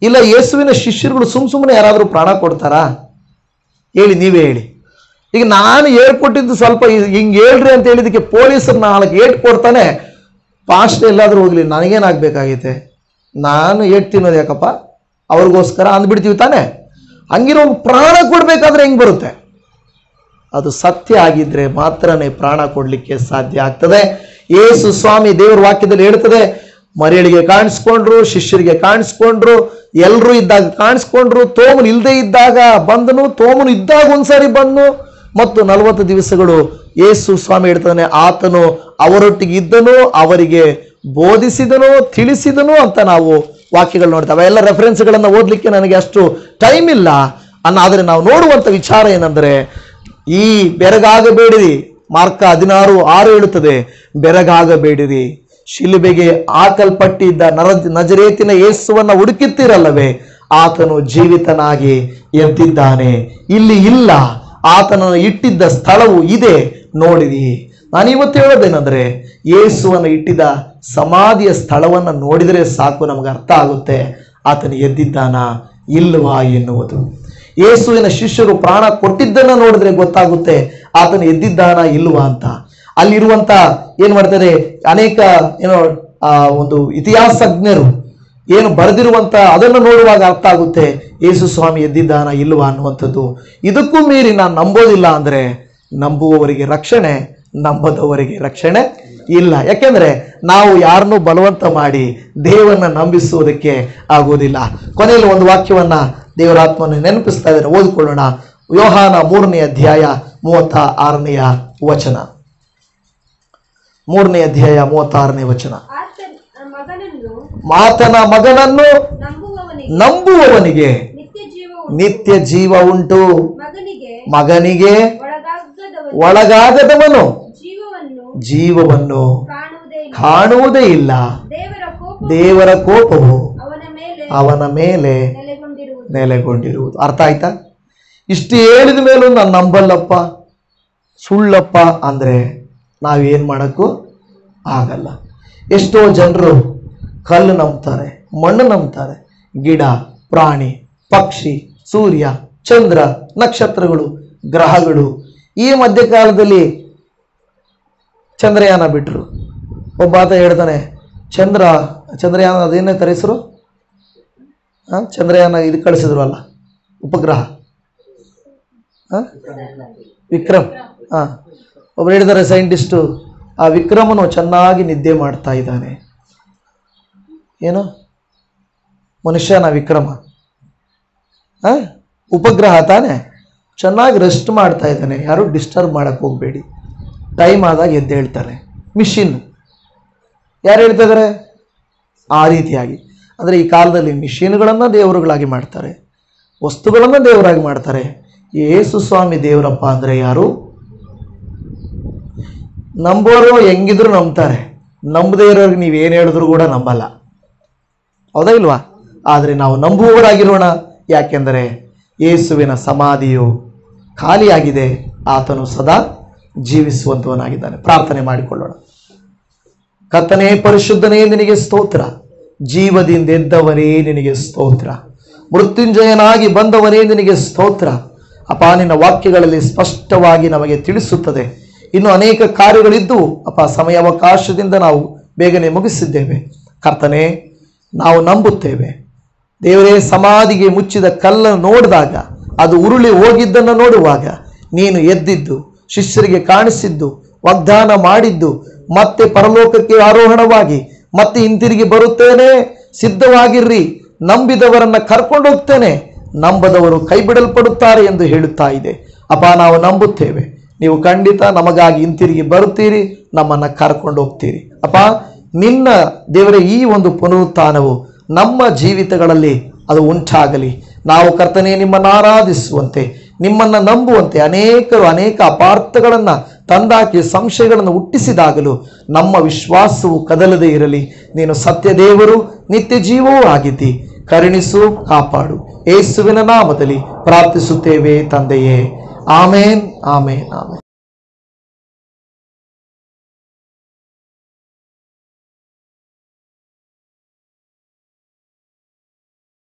ಇಲ್ಲ ಯೇಸುವಿನ ಶಿಷ್ಯರುಗಳು ಸುಮ್ಮನೆ ಯಾರಾದರೂ ಪ್ರಾಣ ಕೊಡ್ತಾರಾ? ಹೇಳಿ, ನೀವೇ ಹೇಳಿ. ಈಗ ನಾನು ಹೇಳ್ಕೊಟ್ಟಿದ್ದು ಸ್ವಲ್ಪ ಹಿಂಗೆ ಹೇಳ್ರಿ ಅಂತ ಹೇಳಿದಕ್ಕೆ ಪೊಲೀಸರು 4 ಏಟ್ ಕೊಡ್ತಾನೆ. ಪಾಸ್ಟ್ ಎಲ್ಲಾದ್ರೂ ಹೋಗ್ಲಿ, ನನಗೇನಾಗಬೇಕಾಗೈತೆ? ನಾನು ಏಟ್ ತಿನ್ನೋದು ಯಾಕಪ್ಪ? ಅವ್ರಿಗೋಸ್ಕರ ಅಂದ್ಬಿಡ್ತೀವಿ ತಾನೆ. ಹಂಗಿರೋ ಪ್ರಾಣ ಕೊಡ್ಬೇಕಾದ್ರೆ ಹೆಂಗ್ ಬರುತ್ತೆ? ಅದು ಸತ್ಯ ಆಗಿದ್ರೆ ಮಾತ್ರನೇ ಪ್ರಾಣ ಕೊಡ್ಲಿಕ್ಕೆ ಸಾಧ್ಯ ಆಗ್ತದೆ. ಯೇಸು ಸ್ವಾಮಿ ದೇವರ ವಾಕ್ಯದಲ್ಲಿ ಹೇಳ್ತದೆ, ಮರಿಯಳಿಗೆ ಕಾಣಿಸ್ಕೊಂಡ್ರು, ಶಿಷ್ಯರಿಗೆ ಕಾಣಿಸ್ಕೊಂಡ್ರು, ಎಲ್ಲರೂ ಇದ್ದಾಗ ಕಾಣಿಸ್ಕೊಂಡ್ರು. ತೋಮನು ಇಲ್ಲದೆ ಇದ್ದಾಗ ಬಂದನು, ತೋಮನು ಇದ್ದಾಗ ಒಂದ್ಸಾರಿ ಬಂದನು. ಮತ್ತು 40 ದಿವಸಗಳು ಯೇಸು ಸ್ವಾಮಿ ಹೇಳ್ತಾನೆ, ಆತನು ಅವರೊಟ್ಟಿಗೆ ಇದ್ದನು, ಅವರಿಗೆ ಬೋಧಿಸಿದನು, ತಿಳಿಸಿದನು ಅಂತ ನಾವು ವಾಕ್ಯಗಳು ನೋಡ್ತೇವೆ. ಎಲ್ಲ ರೆಫರೆನ್ಸ್ಗಳನ್ನು ಓದಲಿಕ್ಕೆ ನನಗೆ ಅಷ್ಟು ಟೈಮ್ ಇಲ್ಲ. ಆದರೆ ನಾವು ನೋಡುವಂಥ ವಿಚಾರ ಏನಂದ್ರೆ, ಈ ಬೆರಗಾಗಬೇಡಿರಿ, ಮಾರ್ಕ 16:6 ಹೇಳುತ್ತದೆ, ಬೆರಗಾಗಬೇಡಿರಿ. ಶಿಲುಬೆಗೆ ಹಾಕಲ್ಪಟ್ಟಿದ್ದ ನಜರೇತಿನ ಯೇಸುವನ್ನ ಹುಡುಕುತ್ತೀರಲ್ಲವೇ, ಆತನು ಜೀವಿತನಾಗಿ ಎದ್ದಿದ್ದಾನೆ. ಇಲ್ಲಿ ಇಲ್ಲ, ಆತನನ್ನು ಇಟ್ಟಿದ್ದ ಸ್ಥಳವು ಇದೆ, ನೋಡಿರಿ. ನಾನು ಇವತ್ತು ಹೇಳೋದೇನೆಂದ್ರೆ, ಯೇಸುವನ್ನು ಇಟ್ಟಿದ್ದ ಸಮಾಧಿಯ ಸ್ಥಳವನ್ನು ನೋಡಿದರೆ ಸಾಕು, ನಮಗೆ ಅರ್ಥ ಆಗುತ್ತೆ ಆತನು ಎದ್ದಿದ್ದಾನ ಇಲ್ವಾ ಎನ್ನುವುದು. ಯೇಸುವಿನ ಶಿಷ್ಯರು ಪ್ರಾಣ ಕೊಟ್ಟಿದ್ದನ್ನು ನೋಡಿದ್ರೆ ಗೊತ್ತಾಗುತ್ತೆ ಆತನು ಎದ್ದಿದ್ದಾನ ಇಲ್ವಾ ಅಂತ. ಅಲ್ಲಿರುವಂತ ಏನ್ ಮಾಡ್ತಾರೆ, ಅನೇಕ ಒಂದು ಇತಿಹಾಸಜ್ಞರು ಏನು ಬರೆದಿರುವಂತ ಅದನ್ನು ನೋಡುವಾಗ ಅರ್ಥ ಆಗುತ್ತೆ ಯೇಸು ಸ್ವಾಮಿ ಎದ್ದಿದ್ದಾನ ಇಲ್ವಾ ಅನ್ನುವಂಥದ್ದು. ಇದಕ್ಕೂ ಮೀರಿ ನಾನು ನಂಬೋದಿಲ್ಲ ಅಂದ್ರೆ, ನಂಬುವವರಿಗೆ ರಕ್ಷಣೆ, ನಂಬದವರಿಗೆ ರಕ್ಷಣೆ ಇಲ್ಲ. ಯಾಕೆಂದ್ರೆ ನಾವು ಯಾರನ್ನೂ ಬಲವಂತ ಮಾಡಿ ದೇವರನ್ನ ನಂಬಿಸುವುದಕ್ಕೆ ಆಗೋದಿಲ್ಲ. ಕೊನೆಯಲ್ಲಿ ಒಂದು ವಾಕ್ಯವನ್ನ ದೇವರಾತ್ಮನ ನೆನಪಿಸ್ತಾ ಇದ್ದಾರೆ, ಓದಿಕೊಳ್ಳೋಣ. ಯೋಹಾನ 3ನೇ ಅಧ್ಯಾಯ 36ನೇ ವಚನ. 3ನೇ ಅಧ್ಯಾಯ 36ನೇ ವಚನ. ಆತನ ಮಗನನ್ನು ನಂಬುವವನಿಗೆ ನಿತ್ಯ ಜೀವ ಉಂಟು, ಮಗನಿಗೆ ಒಳಗಾಗದವನು ಜೀವವನ್ನು ಕಾಣುವುದೇ ಇಲ್ಲ. ದೇವರ ಕೋಪವು ಅವನ ಮೇಲೆ ನೆಲೆಗೊಂಡಿರುವುದು. ಅರ್ಥ ಆಯ್ತಾ? ಇಷ್ಟು ಹೇಳಿದ ಮೇಲೂ ನಾನು ನಂಬಲ್ಲಪ್ಪ, ಸುಳ್ಳಪ್ಪ ಅಂದ್ರೆ ನಾವೇನ್ ಮಾಡಕ್ಕೂ ಆಗಲ್ಲ. ಎಷ್ಟೋ ಜನರು ಕಲ್ಲು ನಂಬ್ತಾರೆ, ಮಣ್ಣು ನಂಬ್ತಾರೆ, ಗಿಡ, ಪ್ರಾಣಿ, ಪಕ್ಷಿ, ಸೂರ್ಯ, ಚಂದ್ರ, ನಕ್ಷತ್ರಗಳು, ಗ್ರಹಗಳು. ಈ ಮಧ್ಯಕಾಲದಲ್ಲಿ ಚಂದ್ರಯಾನ ಬಿಟ್ಟರು. ಒಬ್ಬ ಆತ ಹೇಳ್ತಾನೆ, ಚಂದ್ರಯಾನ ಅದೇನೇ ಹೆಸರು, ಚಂದ್ರಯಾನ ಇದು ಕಳಿಸಿದ್ರು ಅಲ್ಲ, ಉಪಗ್ರಹ, ವಿಕ್ರಮ್. ಒಬ್ರು ಹೇಳಿದ್ದಾರೆ ಸೈಂಟಿಸ್ಟು, ಆ ವಿಕ್ರಮನು ಚೆನ್ನಾಗಿ ನಿದ್ದೆ ಮಾಡ್ತಾ ಇದ್ದಾನೆ. ಏನು ಮನುಷ್ಯನ ವಿಕ್ರಮ ಉಪಗ್ರಹ ತಾನೆ, ಚೆನ್ನಾಗಿ ರೆಸ್ಟ್ ಮಾಡ್ತಾ ಇದ್ದಾನೆ, ಯಾರು ಡಿಸ್ಟರ್ಬ್ ಮಾಡಕ್ಕೆ ಹೋಗಬೇಡಿ, ಟೈಮ್ ಆದಾಗ ಎದ್ದು ಹೇಳ್ತಾರೆ. ಮಿಷಿನ್ ಯಾರು ಹೇಳ್ತಾ ಇದ್ದಾರೆ? ಆ ರೀತಿಯಾಗಿ. ಅಂದರೆ ಈ ಕಾಲದಲ್ಲಿ ಮಿಷಿನ್ಗಳನ್ನು ದೇವರುಗಳಾಗಿ ಮಾಡ್ತಾರೆ, ವಸ್ತುಗಳನ್ನು ದೇವರಾಗಿ ಮಾಡ್ತಾರೆ. ಯೇಸು ಸ್ವಾಮಿ ದೇವರಪ್ಪ ಅಂದರೆ ಯಾರು? ನಂಬೋರು ಹೆಂಗಿದ್ರು ನಂಬ್ತಾರೆ, ನಂಬದೇ ಇರೋರಿಗೆ ನೀವೇನು ಹೇಳಿದ್ರು ಕೂಡ ನಂಬಲ್ಲ, ಹೌದಾ ಇಲ್ವಾ? ಆದರೆ ನಾವು ನಂಬುವವರಾಗಿರೋಣ. ಯಾಕೆಂದರೆ ಯೇಸುವಿನ ಸಮಾಧಿಯು ಖಾಲಿಯಾಗಿದೆ, ಆತನು ಸದಾ ಜೀವಿಸುವಂತವನಾಗಿದ್ದಾನೆ. ಪ್ರಾರ್ಥನೆ ಮಾಡಿಕೊಳ್ಳೋಣ. ಕರ್ತನೇ, ಪರಿಶುದ್ಧನೇ, ನಿನಗೆ ಸ್ತೋತ್ರ. ಜೀವದಿಂದ ಎದ್ದವನೇ ನಿನಗೆ ಸ್ತೋತ್ರ. ಮೃತ್ಯುಂಜಯನಾಗಿ ಬಂದವನೇ ನಿನಗೆ ಸ್ತೋತ್ರ. ಅಪ್ಪ, ನಿನ್ನ ವಾಕ್ಯಗಳಲ್ಲಿ ಸ್ಪಷ್ಟವಾಗಿ ನಮಗೆ ತಿಳಿಸುತ್ತದೆ. ಇನ್ನು ಅನೇಕ ಕಾರ್ಯಗಳಿದ್ದು ಅಪ್ಪ, ಸಮಯಾವಕಾಶದಿಂದ ನಾವು ಬೇಗನೆ ಮುಗಿಸಿದ್ದೇವೆ. ಕರ್ತನೇ, ನಾವು ನಂಬುತ್ತೇವೆ ದೇವರೇ. ಸಮಾಧಿಗೆ ಮುಚ್ಚಿದ ಕಲ್ಲನ್ನು ನೋಡಿದಾಗ, ಅದು ಉರುಳಿ ಹೋಗಿದ್ದನ್ನು ನೋಡುವಾಗ, ನೀನು ಎದ್ದಿದ್ದು, ಶಿಷ್ಯರಿಗೆ ಕಾಣಿಸಿದ್ದು, ವಾಗ್ದಾನ ಮಾಡಿದ್ದು, ಮತ್ತೆ ಪರಲೋಕಕ್ಕೆ ಆರೋಹಣವಾಗಿ ಮತ್ತೆ ಹಿಂತಿರುಗಿ ಬರುತ್ತೇನೆ, ಸಿದ್ಧವಾಗಿರ್ರಿ, ನಂಬಿದವರನ್ನ ಕರ್ಕೊಂಡು ಹೋಗ್ತೇನೆ, ನಂಬದವರು ಕೈ ಬಿಡಲ್ಪಡುತ್ತಾರೆ ಎಂದು ಹೇಳುತ್ತಾ ಇದೆ. ಅಪ್ಪ, ನಾವು ನಂಬುತ್ತೇವೆ, ನೀವು ಖಂಡಿತ ನಮಗಾಗಿ ಹಿಂತಿರುಗಿ ಬರುತ್ತೀರಿ, ನಮ್ಮನ್ನು ಕರ್ಕೊಂಡು ಹೋಗ್ತೀರಿ. ಅಪ್ಪ, ನಿನ್ನ ದೇವರೇ, ಈ ಒಂದು ಪುನರುತ್ಥಾನವು ನಮ್ಮ ಜೀವಿತಗಳಲ್ಲಿ ಅದು ಉಂಟಾಗಲಿ. ನಾವು ಕರ್ತನೇ ನಿಮ್ಮನ್ನು ಆರಾಧಿಸುವಂತೆ, ನಿಮ್ಮನ್ನು ನಂಬುವಂತೆ ಅನೇಕರು ಅನೇಕ ಅಪಾರ್ಥಗಳನ್ನು ತಂದಾಕಿ ಸಂಶಯಗಳನ್ನು ಹುಟ್ಟಿಸಿದಾಗಲೂ ನಮ್ಮ ವಿಶ್ವಾಸವು ಕದಲದೇ ಇರಲಿ. ನೀನು ಸತ್ಯ ದೇವರು, ನಿತ್ಯ ಜೀವವೂ ಆಗಿದ್ದಿ. ಕರುಣಿಸು, ಕಾಪಾಡು. ಯೇಸುವಿನ ನಾಮದಲ್ಲಿ ಪ್ರಾರ್ಥಿಸುತ್ತೇವೆ ತಂದೆಯೇ. ಆಮೇನ್, ಆಮೇನ್, ಆಮೇನ್.